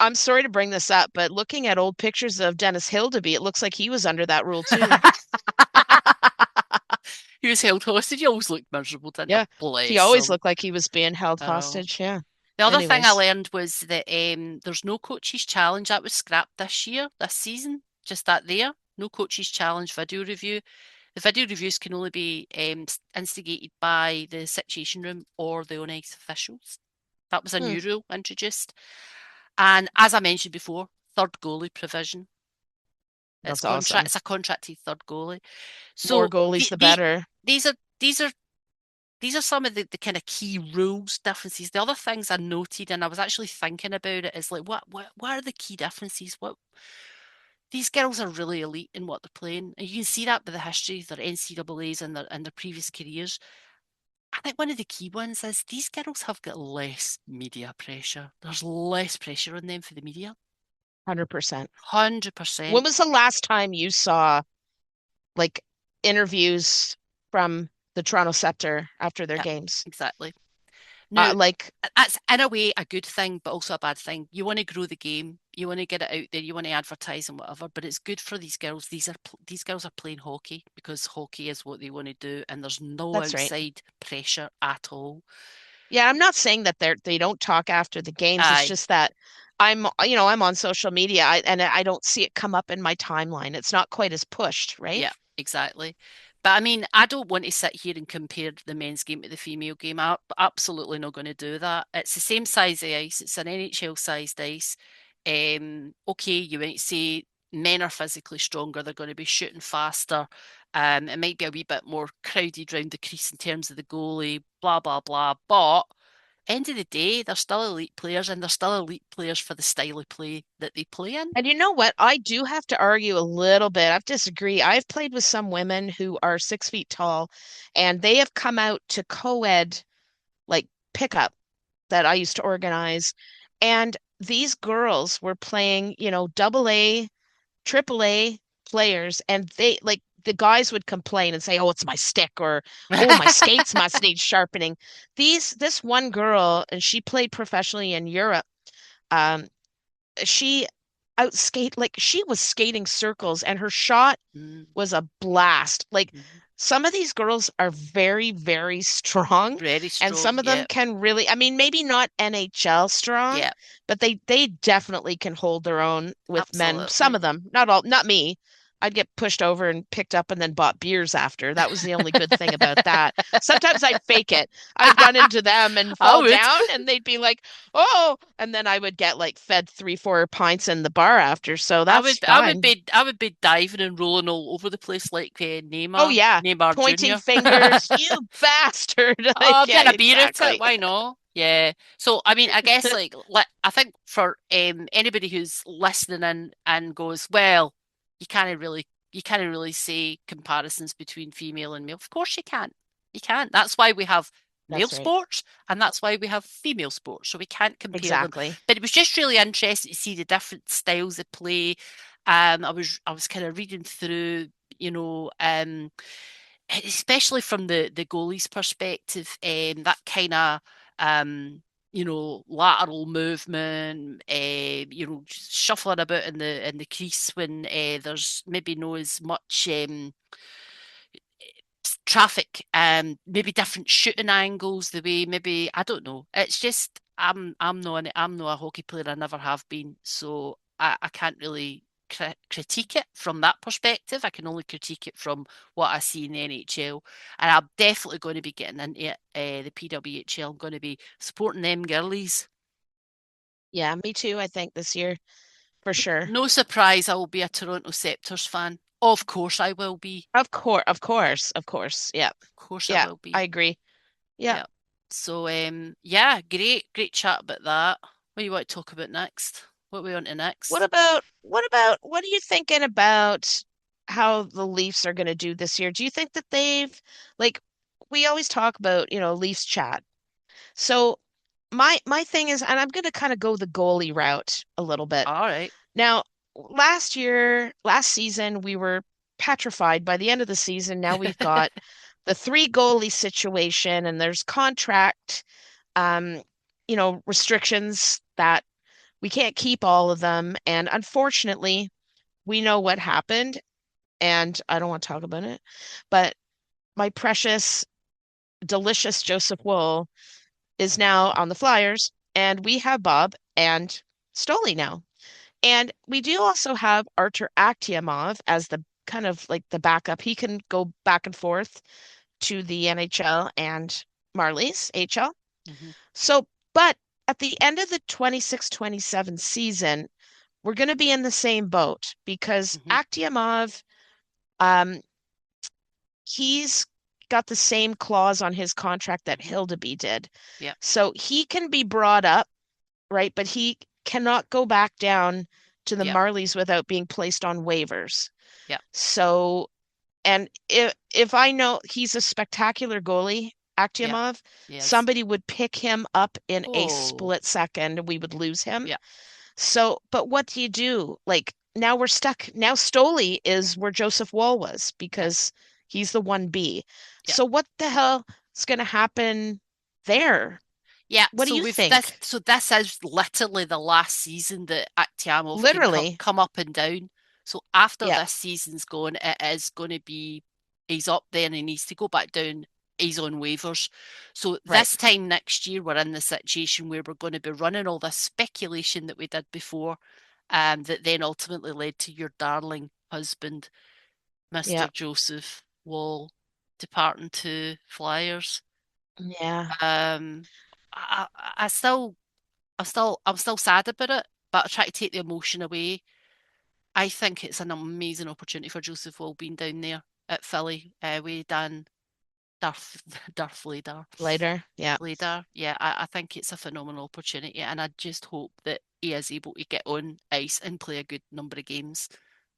I'm sorry to bring this up, but looking at old pictures of Dennis Hildeby, it looks like he was under that rule too. He was held hostage. He always looked miserable, didn't he? Yeah. He Bless always him. looked like he was being held I know. hostage. Yeah. The other thing I Anyways. learned was that there's no coaches challenge. That was scrapped this season. Just that there. No coaches challenge video review. The video reviews can only be instigated by the Situation Room or the on ice officials. That was a Hmm, new rule introduced. And as I mentioned before, third goalie provision. that's awesome. It's a contracted third goalie. More So goalies, the better. these are these are these are some of the kind of key rules differences. The other things I noted, and I was actually thinking about it, is like what are the key differences? What these girls are really elite in what they're playing, and you can see that by the history of their NCAA's and their previous careers. I think one of the key ones is these girls have got less media pressure. There's less pressure on them for the media. 100%. 100%. When was the last time you saw like interviews from the Toronto Scepter after their Yeah, games? exactly. Now, Like that's in a way a good thing, but also a bad thing. You want to grow the game, you want to get it out there, you want to advertise and whatever. But it's good for these girls. These girls are playing hockey because hockey is what they want to do, and there's no that's right. outside pressure at all. Yeah, I'm not saying that they don't talk after the games. It's Aye, just that I'm on social media and I don't see it come up in my timeline. It's not quite as pushed, right? yeah, exactly. But I mean, I don't want to sit here and compare the men's game to the female game. I'm absolutely not going to do that. It's the same size of ice. It's an NHL sized ice. Okay, you might say men are physically stronger. They're going to be shooting faster. It might be a wee bit more crowded around the crease in terms of the goalie, blah, blah, blah. But end of the day, they're still elite players and they're still elite players for the style of play that they play in. And you know what? I do have to argue a little bit. I disagree. I've played with some women who are 6 feet tall, and they have come out to co-ed like pickup that I used to organize. And these girls were playing, double A, triple A players, and they like the guys would complain and say, "Oh, it's my stick," or "Oh, my skates must need sharpening." This one girl, and she played professionally in Europe. Um, she outskate like she was skating circles, and her shot Mm, was a blast. Like mhm. some of these girls are very, very strong, Very and strong. some of them Yeah. can really, I mean, maybe not NHL strong, Yeah. but they definitely can hold their own with men. Some Absolutely. of them, not all, not me. I'd get pushed over and picked up and then bought beers after. That was the only good thing about that. Sometimes I'd fake it. I'd run into them and I fall would. down, and they'd be like, "Oh," and then I would get like fed 3, 4 pints in the bar after. So I that's would I would fine. be I would be diving and rolling all over the place like Oh Neymar, yeah, Neymar pointing Jr. fingers, you bastard. Like, Oh, yeah, get a beer at it. exactly. Why not? Yeah. So, I mean, I guess I think for anybody who's listening in and goes, well, you can't really say comparisons between female and male. Of course you can't. You can't. That's why we have male That's right. sports and that's why we have female sports. So we can't compare them. Exactly. But it was just really interesting to see the different styles of play. I was kind of reading through, you know, especially from the goalie's perspective, that kind of lateral movement, shuffling about in the crease when there's maybe no as much traffic, maybe different shooting angles, the way maybe I don't know. It's just I'm not a hockey player. I never have been, so I can't really critique it from that perspective. I can only critique it from what I see in the NHL, and I'm definitely going to be getting into the PWHL. I'm going to be supporting them girlies. Yeah, me too, I think this year for sure. No surprise, I will be a Toronto Scepters fan. Of course, I will be. Of course, of course, of course. Yeah. Of course, I Yeah, will I be. agree. Yeah. Yeah. So yeah, great chat about that. What do you want to talk about next? What are we on to next? What are you thinking about how the Leafs are going to do this year? Do you think that like we always talk about, Leafs chat. So my thing is, and I'm going to kind of go the goalie route a little bit. All right. Now, last season, we were petrified. By the end of the season, now we've got the three goalie situation, and there's contract, um, restrictions that we can't keep all of them. And unfortunately, we know what happened, and I don't want to talk about it, but my precious, delicious Joseph Wool is now on the Flyers, and we have Bob and Stoli now. And we do also have Artur Akhtiamov as the kind of like the backup. He can go back and forth to the NHL and Marlies HL. Hmm. So, but at the end of the 26-27 season, we're going to be in the same boat because Hmm. Akhtiamov, um, he's got the same clause on his contract that Hmm. Hildeby did. Yeah. So he can be brought up, right? But he cannot go back down to the Yeah. Marlies without being placed on waivers. Yeah. So, and if I know he's a spectacular goalie, Yeah. Akhtiamov, Yes. somebody would pick him up in a Oh. split second and we would lose him. Yeah. So, but what do you do? Like now we're stuck. Now Stoli is where Joseph Wall was Yeah. because he's the 1B. Yeah. So what the hell is going to happen there? Yeah, What do you think? so this is literally the last season that Akhtiamov can Literally. come up and down. So after Yeah, this season's gone, it is going to be he's up there and he needs to go back down. He's on waivers. So right. this time next year, we're in the situation where we're going to be running all this speculation that we did before, that then ultimately led to your darling husband, Yeah. Mr. Joseph Wall, departing to Flyers. Yeah. Um, I still I'm still sad about it, but I try to take the emotion away. I think it's an amazing opportunity for Joseph Wall being down there. at Philly with Dan Darth Later. Yeah. Later. Yeah, I think it's a phenomenal opportunity, and I just hope that he is able to get on ice and play a good number of games.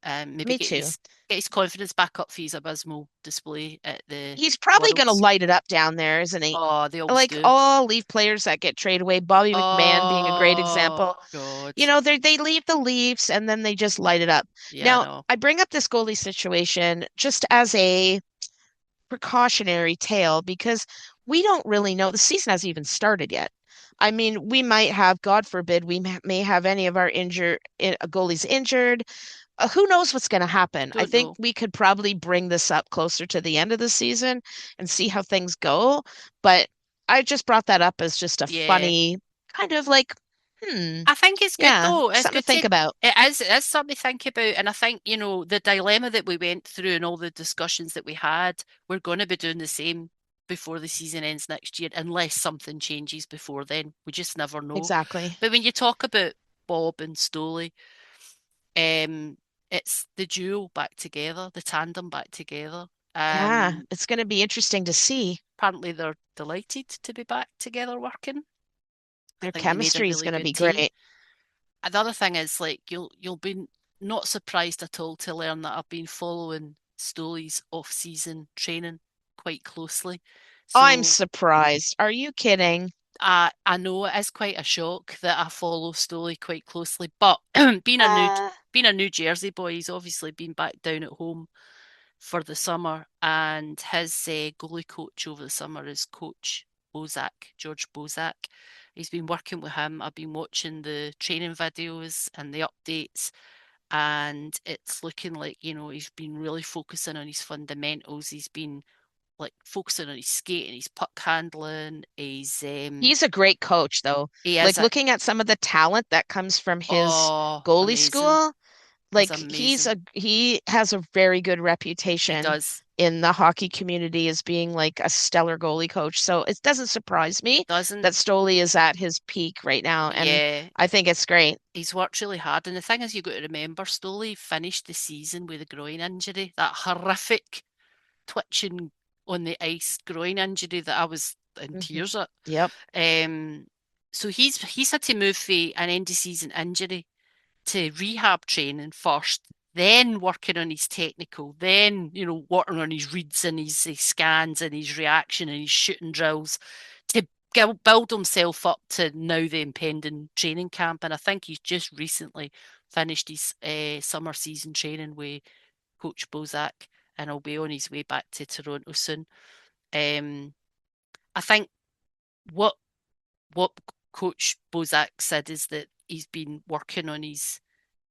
Maybe Me too. get his confidence back up for his abysmal display at the He's probably going to Worlds. light it up down there, isn't he? Oh, they always Like do. all Leaf players that get traded away, Bobby McMahon being a great Oh example. God. They leave the Leafs and then they just light it up. Yeah, I Now, know. I bring up this goalie situation just as a precautionary tale because we don't really know. The season hasn't even started yet. I mean, we might have, God forbid, may have any of our goalies injured. Who knows what's going to happen? I Don't think know. we could probably bring this up closer to the end of the season and see how things go. But I just brought that up as just a Yeah. funny kind of like, hmm, I think it's good yeah, though. It's something to good think about. it is something to think about. And I think, the dilemma that we went through and all the discussions that we had, we're going to be doing the same before the season ends next year, unless something changes before then. We just never know. Exactly. But when you talk about Bob and Stoley, it's the duo back together, the tandem back together. Yeah, Um, it's going to be interesting to see. Apparently they're delighted to be back together working. I Their think they made a chemistry is really going to good be team. great. Another thing is like you'll be not surprised at all to learn that I've been following Stoley's off-season training quite closely. I'm So surprised. Are you kidding? I know it is quite a shock that I follow Stoley quite closely, but Uh, being a New Jersey boy, he's obviously been back down at home for the summer, and his goalie coach over the summer is Coach George Bozak. He's been working with him. I've been watching the training videos and the updates, and it's looking like, he's been really focusing on his fundamentals. He's been like focusing on his skating, his puck handling. He's a great coach, though. He is Like a looking at some of the talent that comes from his oh goalie amazing. school, He's like amazing. he has a very good He reputation does. in the hockey community as being like a stellar goalie coach. So it doesn't surprise me Doesn't that Stoli is at his peak right now, and Yeah. I think it's great. He's worked really hard. And the thing is, you've got to remember, Stoley finished the season with a groin injury, that horrific twitching on the ice groin injury that I was in Mhm. tears at. Yep. So he's had to move for an end of season injury to rehab training first, then working on his technical, then, working on his reads and his scans and his reaction and his shooting drills to build himself up to now the impending training camp. And I think he's just recently finished his summer season training with Coach Bozak, and he'll be on his way back to Toronto soon. Um, I think what what Coach Bozak said is that he's been working on his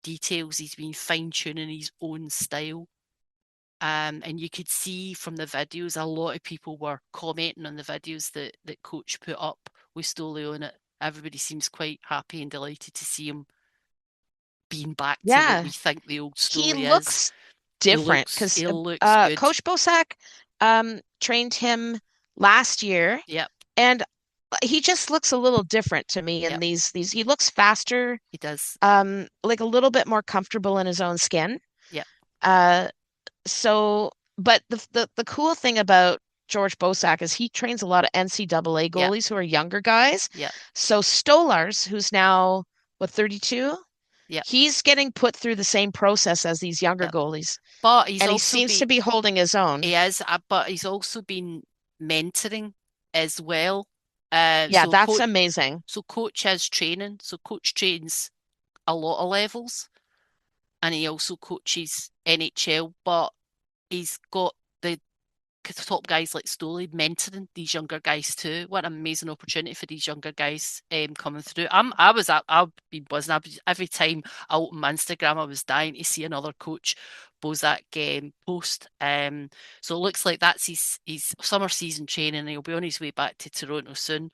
details. He's been fine tuning his own style. And you could see from the videos, a lot of people were commenting on the videos that Coach put up with Stoley on it. Everybody seems quite happy and delighted to see him being back to what we Yeah. think the old He Stoley is. looks different because He looks good. Coach Bosak trained him last year, Yep, and he just looks a little different to me in yep, these. He looks faster, he does. like a little bit more comfortable in his own skin. Yep, Uh, so, but the cool thing about George Bosak is he trains a lot of NCAA yep, goalies who are younger guys. yep, So Stolars, who's now what 32, yep, he's getting put through the same process as these younger yep. goalies, But he's and he also seems been to be holding his own. he is, but he's also been mentoring as well. Yeah, that's amazing. So coach has training. So coach trains a lot of levels, and he also coaches NHL. But he's got the top guys like Stoley mentoring these younger guys too. What an amazing opportunity for these younger guys coming through. I've been buzzing. Every time I open my Instagram, I was dying to see another coach Bozak post. So it looks like that's his summer season training. He'll be on his way back to Toronto soon.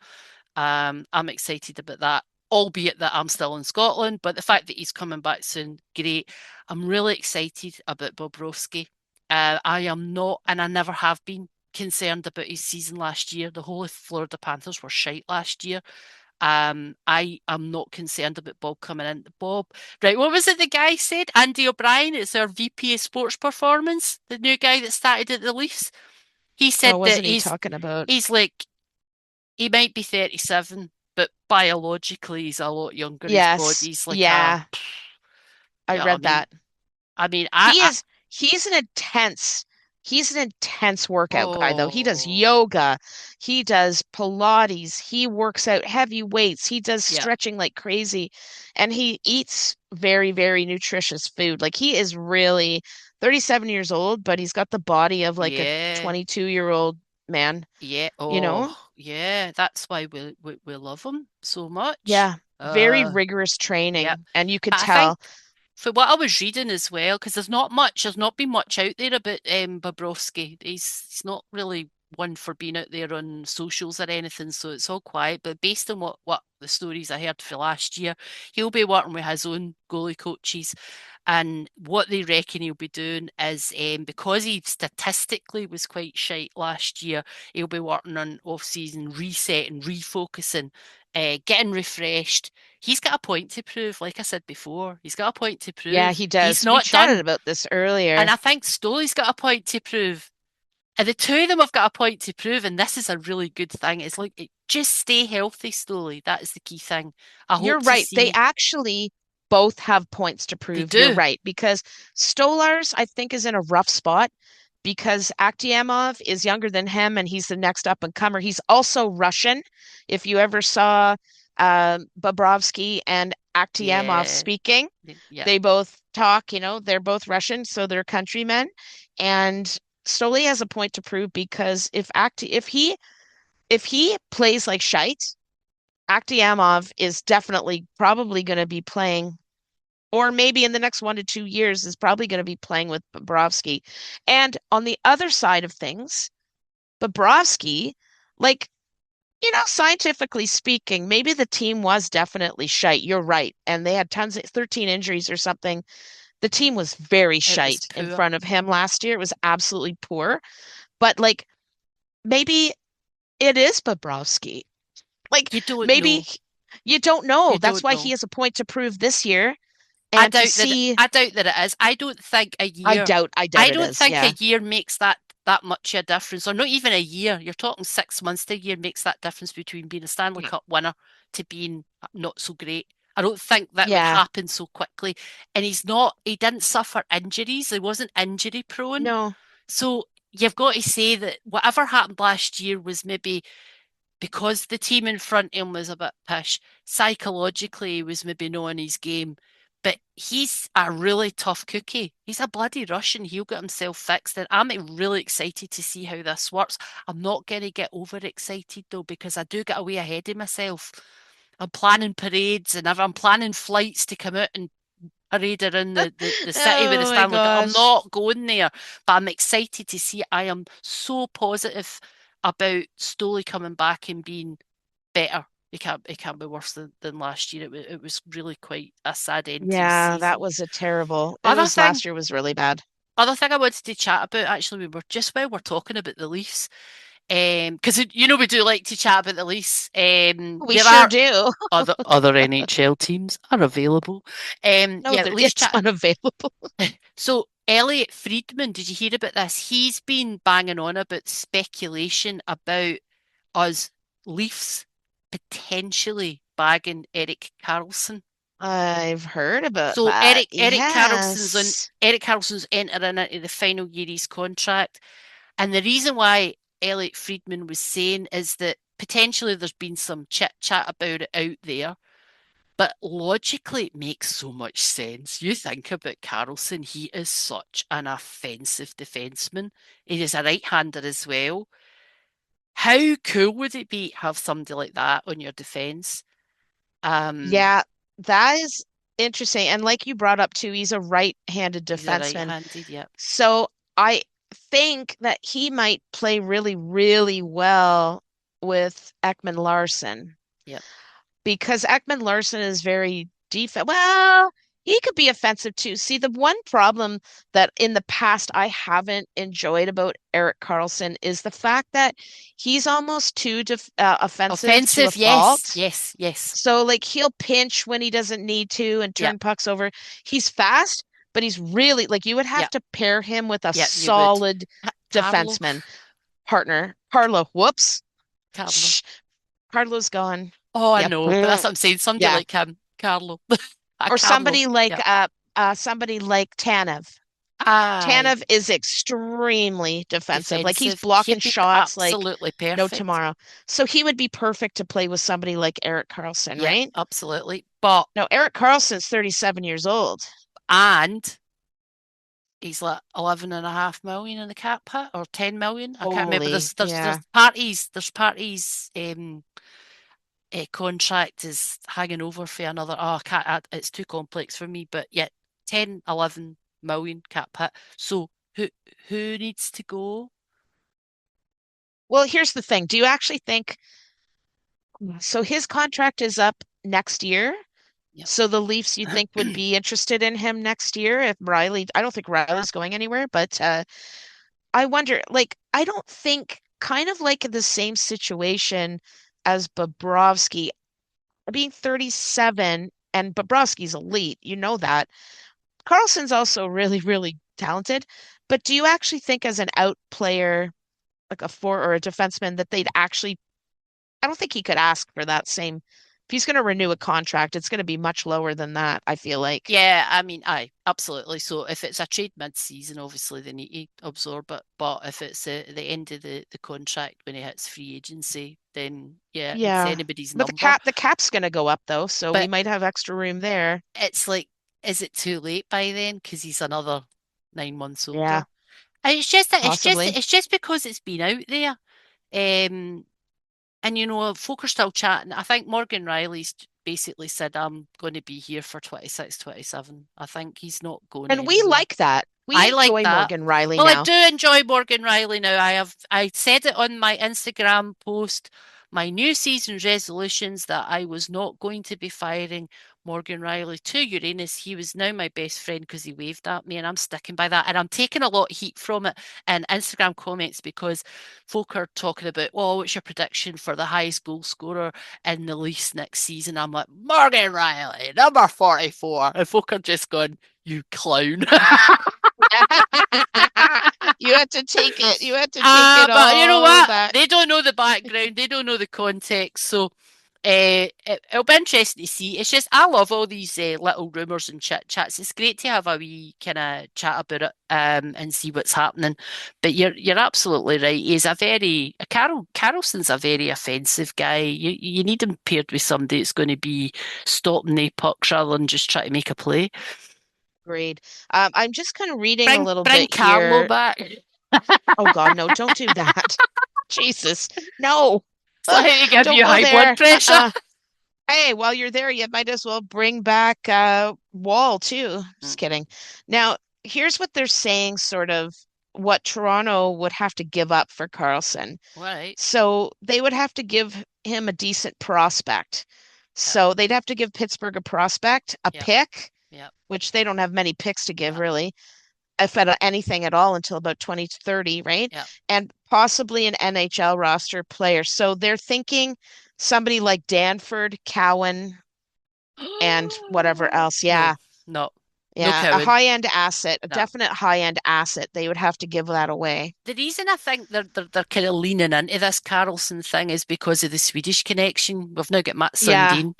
I'm excited about that, albeit that I'm still in Scotland. But the fact that he's coming back soon, great. I'm really excited about Bobrovsky. I am not, and I never have been concerned about his season last year. The whole of Florida Panthers were shite last year. I am not concerned about Bob coming in. Bob, right, what was it the guy said? Andy O'Brien, it's our VP of Sports Performance, the new guy that started at the Leafs. He said Oh, that wasn't he talking about? he's like, he might be 37, but biologically he's a lot younger. His Yes. body's like a, Yeah, I yeah, read that. I mean, He is he's an intense workout guy though. He does oh, yoga, he does Pilates, he works out heavy weights, he does yeah, stretching like crazy, and he eats very, very nutritious food. Like he is really 37 years old, but he's got the body of like a yeah. 22-year-old man, Yeah. you know? Oh, yeah. That's why we love him so much. Yeah, very rigorous Yeah. training, and you could I think tell. for what I was reading as well, because there's not been much out there about Bobrovsky. He's not really one for being out there on socials or anything, so it's all quiet. But based on what the stories I heard for last year, he'll be working with his own goalie coaches. And what they reckon he'll be doing is because he statistically was quite shite last year, he'll be working on off-season reset and refocusing, getting refreshed. He's got a point to prove, like I said before. He's got a point to Yeah, prove. he He's does. We not chatted done. about this And earlier. I think Stoley's got a point to prove. And the two of them have got a point to prove, and this is a really good thing. It's like just stay healthy, Stoley. That is the key thing. I You're hope to right. They see actually both have points to they prove. You're do. right. Because Stolarz, I think, is in a rough spot because Akhtiamov is younger than him and he's the next up and comer. He's also Russian. If you ever saw Bobrovsky and Akhtiamov Yeah. speaking, Yeah. they both talk, they're both Russian, so they're countrymen. And Stoli has a point to prove because if he plays like shite, Akhtiamov is definitely probably going to be playing, or maybe in the next 1 to 2 years is probably going to be playing with Bobrovsky. And on the other side of things, Bobrovsky, like, scientifically speaking, maybe the team was definitely shite. You're right. And they had 13 injuries or something. The team was very It was shite in poor. front of him last year. It was absolutely poor. But like maybe it is Bobrovsky. Like You don't maybe know. you don't know. You That's don't why know. he has a point to prove this year. And to see, I doubt that it is. I doubt I it don't is. think a Yeah. year makes that much of a difference, or not even a year. You're talking 6 months to a year makes that difference between being a Stanley Yeah. Cup winner to being not so great. I don't think that would Yeah. happen so quickly. And he didn't suffer injuries. He wasn't injury prone. No. So you've got to say that whatever happened last year was maybe because the team in front of him was a bit pish, psychologically he was maybe not in his game. But he's a really tough cookie. He's a bloody Russian. He'll get himself fixed. And I'm really excited to see how this works. I'm not going to get overexcited though, because I do get away ahead of myself. I'm planning parades and I'm planning flights to come out and parade around the city with the Oh my Stanley Cup. I'm gosh. not going there, but I'm excited to see it. I am so positive about Stoley coming back and being better. It can't be worse than last year. It was really quite a sad end to the Yeah, that season. was a terrible. It Other was thing, last year was really bad. other thing I wanted to chat about actually, we were just while we're talking about the Leafs, because we do like to chat about the Leafs. We There sure are do. other NHL teams are available. No, Yeah, there at least it's chat. unavailable. So Elliot Friedman, did you hear about this? He's been banging on about speculation about us Leafs potentially bagging Erik Karlsson. I've heard about So that. Yes. Eric Carlson's entering into the final year of his contract. And the reason why Elliot Friedman was saying is that potentially there's been some chit chat about it out there. But logically, it makes so much sense. You think about Carlson, he is such an offensive defenseman. He is a right-hander as well. How cool would it be to have somebody like that on your defense? Um, Yeah, that is interesting. And like you brought up too, he's a right-handed he's a defenseman. right-handed, yeah. So I think that he might play really, really well with Ekman Larson Yep. because Ekman Larson is very defense. Well, He could be offensive too. See, the one problem that in the past I haven't enjoyed about Erik Karlsson is the fact that he's almost too offensive to a Offensive, yes, fault. yes, yes. So like he'll pinch when he doesn't need to and turn pucks over. He's fast, but he's really like you would have to pair him with a You would. solid Carlo. defenseman partner. Carlo, whoops. Carlo. Shh, Carlo's gone. Oh, I know, but that's what I'm saying. Somebody like him, Carlo. Or Carlo. somebody like Tanev. Aye. Tanev is extremely defensive. Like he's Defensive. blocking He'd be shots like absolutely no perfect. tomorrow. So he would be perfect to play with somebody like Erik Karlsson, Yeah, right? absolutely. But No, Erik Karlsson's 37 years old. and he's like 11.5 million in the cap hit or 10 million. I can't remember. Holy, There's parties contract is hanging over for another. Oh, I can't, it's too complex for me. But yeah, 10, 11 million cap hit. So who needs to go? Well, here's the thing. Do you actually think so? His contract is up next year. Yep. So the Leafs, you think, would be interested in him next year if Riley, I don't think Riley's going anywhere, but I wonder, like, I don't think kind of like the same situation as Bobrovsky being 37 and Bobrovsky's elite, you know that. Carlson's also really, really talented, but do you actually think as an out player, like a four or a defenseman, that they'd actually, I don't think he could ask for that same, if he's going to renew a contract, it's going to be much lower than that, I feel like. Yeah, I mean, aye, absolutely. So if it's a trade mid-season, obviously they need to absorb it. But if it's the end of the contract when he hits free agency, then yeah, it's Yeah. anybody's But number. the cap's going to go up though, so we But might have extra room there. it's like, is it too late by then? Because he's another 9 months Yeah, older. And possibly. it's just because it's been out there. Um, and folk are still chatting. I think Morgan Riley's basically said, I'm going to be here for 26, 27. I think he's not going And we anywhere. like that. We I like enjoy that. Morgan Riley Well, I now. do enjoy Morgan Riley now. I said it on my Instagram post, my new season resolutions that I was not going to be firing Morgan Riley to Uranus. He was now my best friend because he waved at me, and I'm sticking by that. And I'm taking a lot of heat from it in Instagram comments because folk are talking about, well, what's your prediction for the highest goal scorer in the Leafs next season? I'm like, Morgan Riley, number 44. And folk are just going, you clown. You had to take it. You had to take it But you know all what? that. They don't know the background. They don't know the context. So it'll be interesting to see. It's just I love all these little rumours and chats. It's great to have a wee kind of chat about it and see what's happening. But you're absolutely right. He's a very Carlson's a very offensive guy. You need him paired with somebody that's going to be stopping the pucks rather than just trying to make a play. Agreed. I'm just kind of reading a little Bring bit Carlo here. back. Oh God, no, don't do that. Jesus, no. So he give Don't you go high there. blood pressure. Hey, while you're there, you might as well bring back Wall too. Just kidding. Now, here's what they're saying, sort of what Toronto would have to give up for Carlson. Right. So they would have to give him a decent prospect. So they'd have to give Pittsburgh a prospect, a pick, which they don't have many picks to give really, if at anything at all until about 2030, right? And possibly an NHL roster player. So they're thinking somebody like Danford, Cowan, and whatever else. Yeah. No. Yeah, a high-end asset, a definite high-end asset. They would have to give that away. The reason I think they're kind of leaning into this Carlson thing is because of the Swedish connection. We've now got Matt Sundin.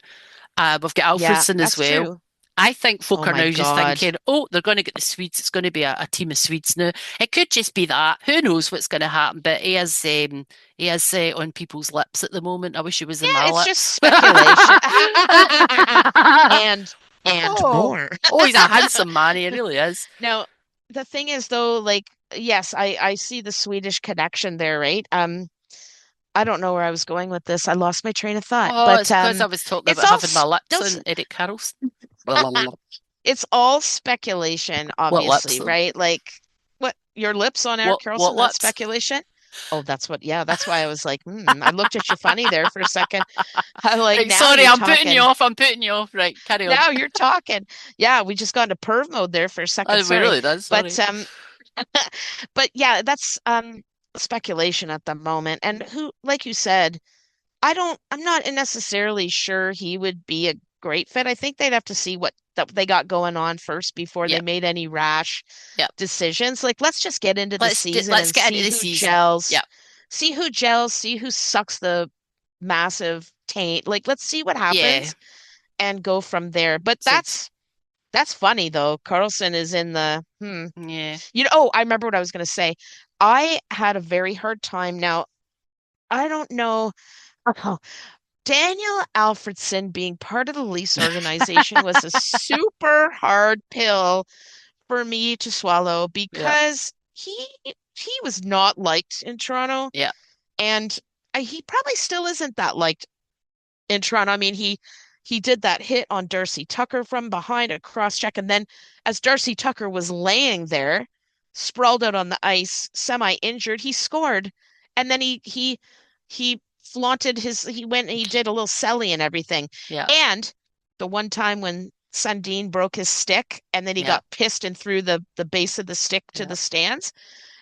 We've got Alfredson as well. True. I think folk Oh are my now just God. thinking, oh, they're going to get the Swedes. It's going to be a team of Swedes now. It could just be that. Who knows what's going to happen? But he is on people's lips at the moment. I wish he was in my it's lips. just speculation. and more. Oh, he's a handsome man. He really is. Now, the thing is, though, like, yes, I see the Swedish connection there, right? I don't know where I was going with this. I lost my train of thought. Oh, but it's because I was talking about having my lips on Erik Karlsson. It's all speculation, obviously, right? Like, what your lips on Erik Karlsson? That's speculation. Oh, that's why I was like, I looked at you funny there for a second. I'm like, Right, now sorry, you're I'm putting you talking. off. I'm putting you off. Right, carry on. Now you're talking. Yeah, we just got into perv mode there for a second. We Sorry. really does. But Sorry. but yeah, that's speculation at the moment. And who, like you said, I'm not necessarily sure he would be a great fit. I think they'd have to see what that they got going on first before they Yep. made any rash Yep. decisions. Like, let's just get into the season Let's and get into see the who season. gels, Yep. see who sucks the massive taint. Like, let's see what Yeah. happens and go from there. But So that's funny though. Carlson is in the yeah. Oh, I remember what I was going to say. I had a very hard time. Now, I don't know. Oh, Daniel Alfredson being part of the Leafs organization was a super hard pill for me to swallow Yeah. because he was not liked in Toronto, Yeah. and he probably still isn't that liked in Toronto. I mean, he did that hit on Darcy Tucker from behind a cross check, and then as Darcy Tucker was laying there, sprawled out on the ice, semi-injured, he scored, and then he flaunted he went and he did a little celly and everything. Yeah. And the one time when Sundin broke his stick and then he Yeah. got pissed and threw the base of the stick to Yeah. the stands.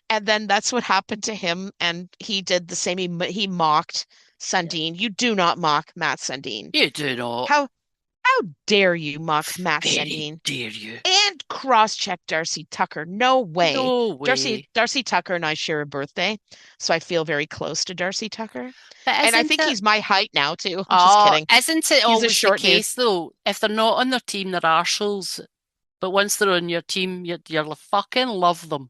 And then that's what happened to him. And he did the same. He mocked Yeah. Sundin. You do not mock Matt Sundin. You do not. How dare you mock Matt Very Sundin dare you. and cross-check Darcy Tucker? No way. No Darcy way. Darcy Tucker and I share a birthday, so I feel very close to Darcy Tucker. But And I isn't think it? he's my height now too. I'm just Oh, kidding. isn't it He's a always the short dude. case though? If they're not on their team, they're arseholes. But once they're on your team, you're fucking love them.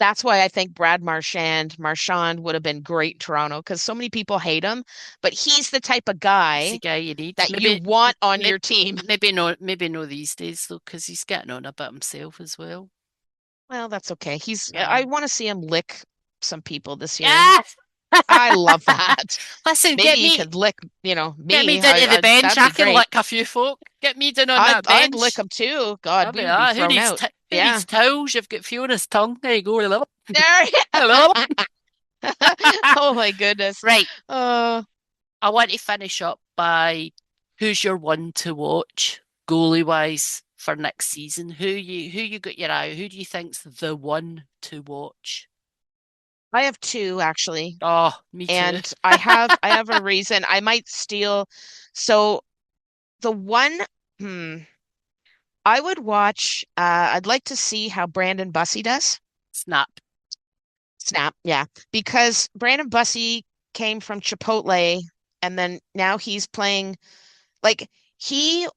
That's why I think Marchand would have been great in Toronto because so many people hate him, but he's the type of He's the guy guy you need. that you want on Maybe, your team. maybe no these days though, because he's getting on a bit himself as well. Well, that's okay. Yeah. I want to see him lick some people this year. Yeah. I love that. Listen, Maybe he could lick, get me me. down to the bench. That'd I be can great. lick a few folk. Get me down on that I'd lick bench. him too. God, I'll be we would be who thrown needs out. who Yeah. needs towels? You've got Fiona's tongue. There you go. Hello. There. Hello. Oh my goodness. Right. Uh, I want to finish up by who's your one to watch goalie wise for next season? Who you got your eye? Who do you think's the one to watch? I have two actually, Oh, me too. and I have a reason. I might steal. So the one, hmm, I would watch. I'd like to see how Brandon Bussey does. Snap. Snap, yeah, because Brandon Bussey came from Chipotle, and then now he's playing like he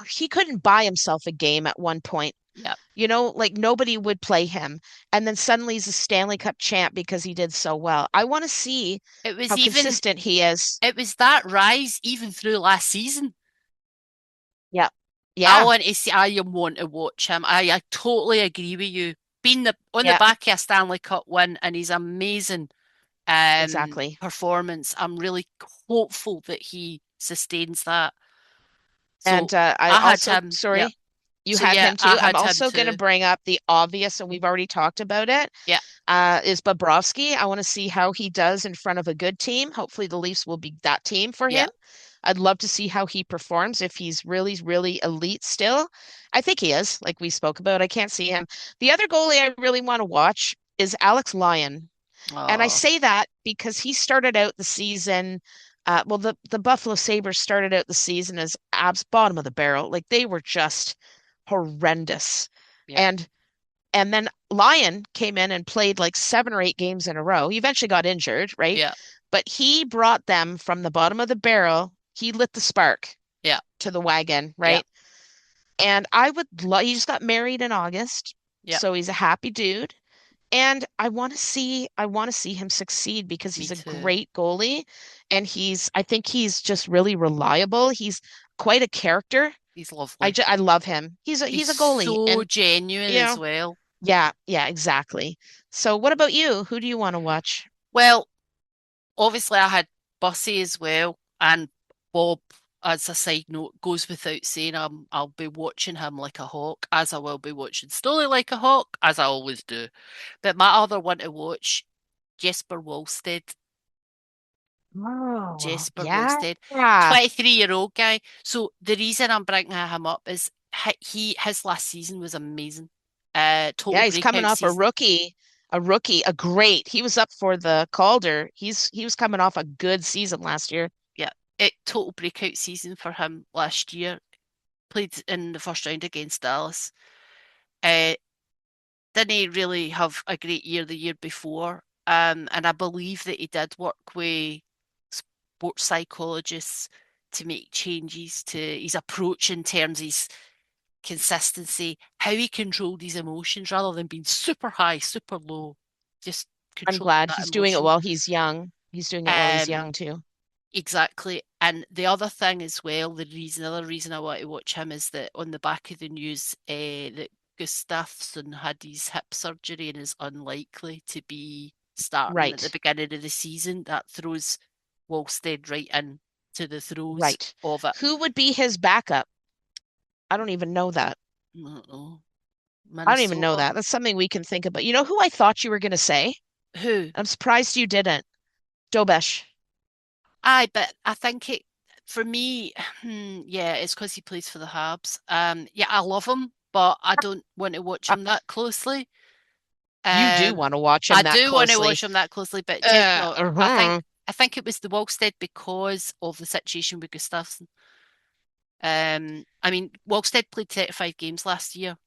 he couldn't buy himself a game at one point. Yep. You know, like nobody would play him. And then suddenly he's a Stanley Cup champ because he did so well. I want to see It was how even consistent he is. it was that rise even through last season. Yeah. I Yeah. want to see. I want to watch him. I totally agree with you. Being on the Yeah, back of a Stanley Cup win and his amazing exactly. performance, I'm really hopeful that he sustains that. So And I I had also, him. Yep. sorry, you So had yeah, him I too. I'm had him also going to too. bring up the obvious, and we've already talked about it, Yeah. is Bobrovsky. I want to see how he does in front of a good team. Hopefully, the Leafs will be that team for Yeah. him. I'd love to see how he performs if he's really, really elite still. I think he is, like we spoke about. I can't see him. The other goalie I really want to watch is Alex Lyon. And I Oh, say that because he started out the season, well, the Buffalo Sabres started out the season as abs bottom of the barrel. Like they were just horrendous. yeah. And and then Lyon came in and played like 7 or 8 games in a row. He eventually got injured, right? Yeah. But he brought them from the bottom of the barrel. He lit the spark Yeah. to the wagon, Yeah. right? And I would love, he just got married in August. Yeah. So he's a happy dude. And I want to see him succeed because Me he's a too. great goalie and I think he's just really reliable. He's quite a character. He's lovely. I love him. He's He's a goalie so and genuine you as know, well. yeah, yeah, exactly. So what about you? Who do you want to watch? Well, obviously I had Bussy as well, and Bob, as a side note, goes without saying I'll be watching him like a hawk, as I will be watching Stoley like a hawk, as I always do. But my other one to watch Jesper Wallstedt. Oh, Jesper yeah. Wallstedt, 23-year-old guy. So the reason I'm bringing him up is his last season was amazing. Total Yeah, he's coming breakout off a season. rookie, a great. He was up for the Calder. He was coming off a good season last year. Yeah, total breakout season for him last year. Played in the first round against Dallas. Uh, didn't he really have a great year the year before? And I believe that he did work with sports psychologists to make changes to his approach in terms of his consistency, how he controlled his emotions rather than being super high, super low. Just I'm control glad that he's doing it emotion. while he's young. He's doing it while he's Um, young too. exactly. And the other thing as well, the other reason I want to watch him is that on the back of the news, that Gustafsson had his hip surgery and is unlikely to be starting at the Right, beginning of the season. That throws Wallstead right in to the throes right. of it. Who would be his backup? I don't even know that. I don't know. I don't even know Minnesota. that. That's something we can think about. You know who I thought you were going to say? Who? I'm surprised you didn't. Dobesh. Aye, but I think it for me, yeah, it's because he plays for the Habs. Yeah, I love him, but I don't want to watch Uh, him that closely. you do Um, want to watch I him that do want to closely. watch him that closely, but no, Uh-huh. I think it was the Wallstead because of the situation with Gustafsson. I mean, Wallstead played 35 games last year,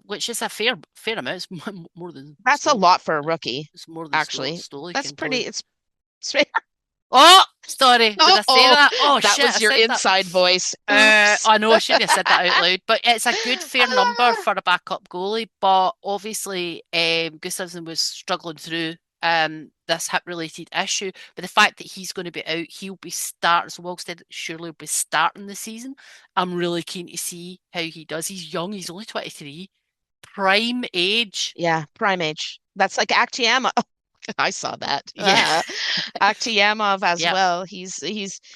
which is a fair amount. It's more than That's a Stoll. lot for a rookie, It's more than actually. Stoley That's can pretty, play. it's Oh, sorry. Did I say oh, that? Oh that shit, I was your said that. inside voice. Oops. I know I shouldn't have said that out loud, but it's a good fair number for a backup goalie. But obviously, Gustafsson was struggling through this hip related issue. But the fact that he's going to be out, he'll be starting. So Wallstead surely will be starting the season. I'm really keen to see how he does. He's young. He's only 23, prime age. Yeah, prime age. That's like Aktiama. I saw that. Yeah, Aktiamov as yep. well. He's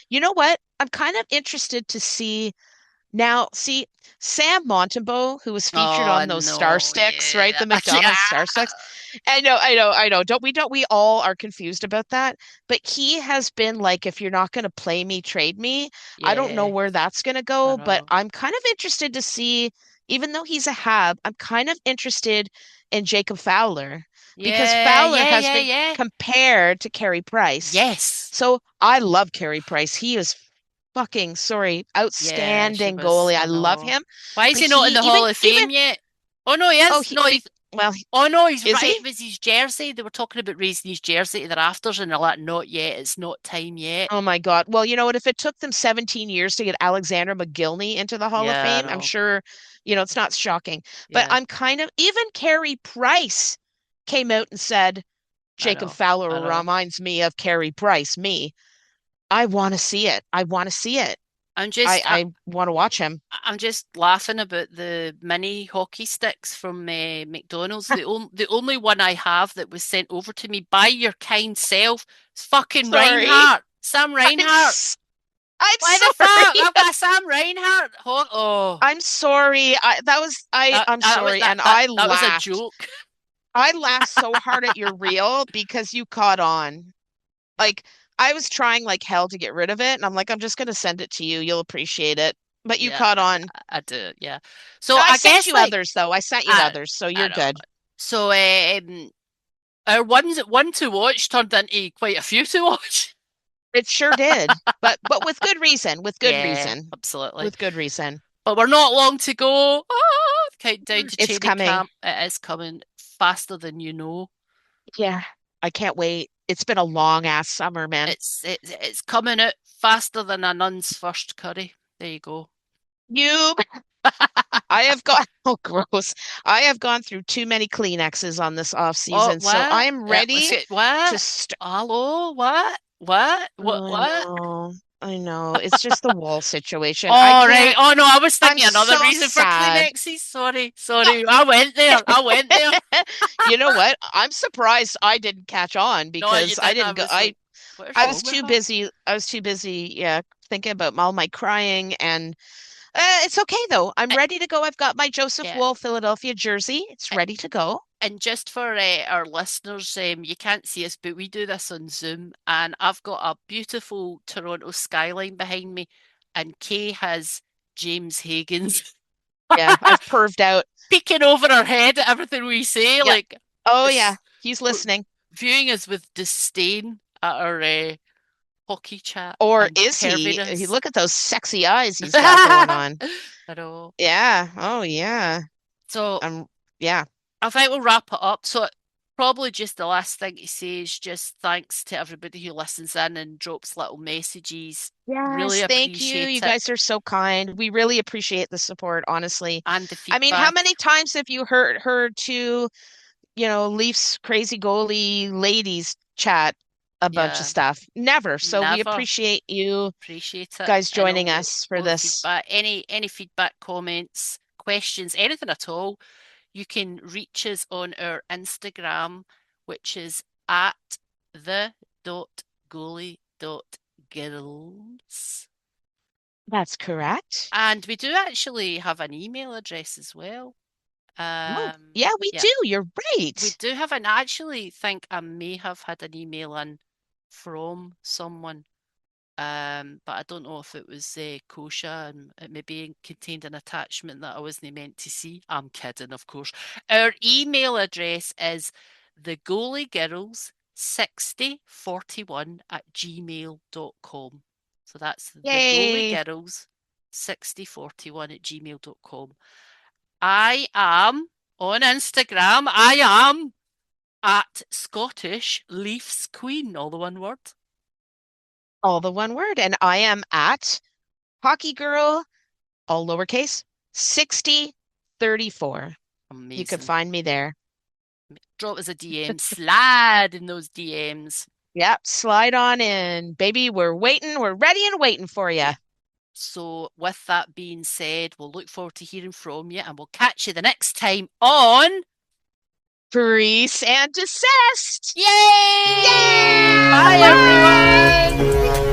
you know what? I'm kind of interested to see now, see, Sam Montembeau, who was featured Oh on those Star no, Sticks, right? yeah, The McDonald's Star Sticks. I know. Don't we all are confused about that? But he has been like, if you're not going to play me, trade me. I don't know yeah. where that's going to I go, but know. I'm kind of interested to see, even though he's a hab, I'm kind of interested in Jacob Fowler because Yeah, Fowler yeah, has yeah, been yeah. compared to Carey Price. Yes. So I love Carey Price. He is fucking, sorry, Yeah, she outstanding was. goalie. I I love know. him. Why is But he not in he the Hall of even Fame yet? Oh no, he is. he No, he's. well, Oh no, he's is right. he? It was his jersey. They were talking about raising his jersey to the rafters, and they're like, "Not yet. It's not time yet." Oh my God. Well, you know what? If it took them 17 years to get Alexander McGillney into the Hall of Yeah, I Fame, I'm know. sure, it's not shocking. But Yeah, I'm kind of, even Carey Price came out and said, I Jacob know. I Fowler know. reminds me of Carey Price, me. I want to see it. I want to see it. I'm just, I, I want to watch him. I'm just laughing about the mini hockey sticks from McDonald's. The only one I have that was sent over to me by your kind self is fucking Sorry. Reinhardt, Sam I'm Reinhardt. s- I'm Why the fuck? sorry. I've got a Sam Reinhardt. Oh, I'm sorry. I'm sorry. And that was a joke. I laughed so hard at your reel because you caught on. Yep. Like I was trying like hell to get rid of it, and I'm like, I'm just gonna send it to you. You'll appreciate it. But you Yeah, caught on. I do. Yeah. So I I sent guess you like others though. I sent you I others, so I you're know. good. So our one to watch turned into quite a few to watch. It sure did. But with good reason. With good Yeah, reason. absolutely. With good reason. But we're not long to go. Countdown to It's training coming. camp. It is coming faster than you know. Yeah. I can't wait. It's been a long ass summer, man. It's coming out faster than a nun's first curry. There you go. You I have gone, oh, gross. I have gone through too many Kleenexes on this off Oh, season, so I what? am Yeah, let's ready get to what? st Hello? What? What? What? Oh, I What? know. I know. It's just the wall situation. I All right. can't. Oh no, I was I'm thinking another so reason for sad. Kleenexes. Sorry. I went there. I went there. You know what? I'm surprised I didn't catch on No, you because I didn't. I didn't go. was like, what is I wrong was with too her? busy. I was too busy, yeah, thinking about all my crying and it's okay though. I'm Eh, ready to go. I've got my Joseph Yeah. Wool Philadelphia jersey. It's Eh, ready to go. and just for our listeners, you can't see us, but we do this on Zoom, and I've got a beautiful Toronto skyline behind me, and Kay has James Higgins. Yeah, I've perved out. Peeking over our head at everything we say. Yep. Like, oh yeah, he's listening. Viewing us with disdain at our hockey chat. Or is he? Perviness. Look at those sexy eyes he's got going on. I know. Yeah. Oh yeah. So yeah. I think we'll wrap it up. So probably just the last thing to say is just thanks to everybody who listens in and drops little messages. Yes, really thank you. You guys are so kind. We really appreciate the support, honestly. And the feedback. I mean, how many times have you heard two, Leafs crazy goalie ladies chat a bunch of stuff? Never. So we appreciate you guys joining us for this. Feedback. Any feedback, comments, questions, anything at all, you can reach us on our Instagram, which is at the.goalie.girls. That's correct. And we do actually have an email address as well. Yeah, we do. You're right. We do have an. I actually think I may have had an email in from someone, but I don't know if it was kosher, and it maybe contained an attachment that I wasn't meant to see. I'm kidding, of course. Our email address is thegoalie-girls6041@gmail.com. So that's thegoalie-girls6041@gmail.com. I am on Instagram. I am at Scottish Leafs Queen, all the one word. All the one word. And I am at Hockey Girl, all lowercase, 6034. Amazing. You can find me there. Drop us a DM. Slide in those DMs. Yep, slide on in. Baby, we're waiting. We're ready and waiting for you. Yeah. So with that being said, we'll look forward to hearing from you, and we'll catch you the next time on Crease and Desist. Yay! Yay! Bye, everyone!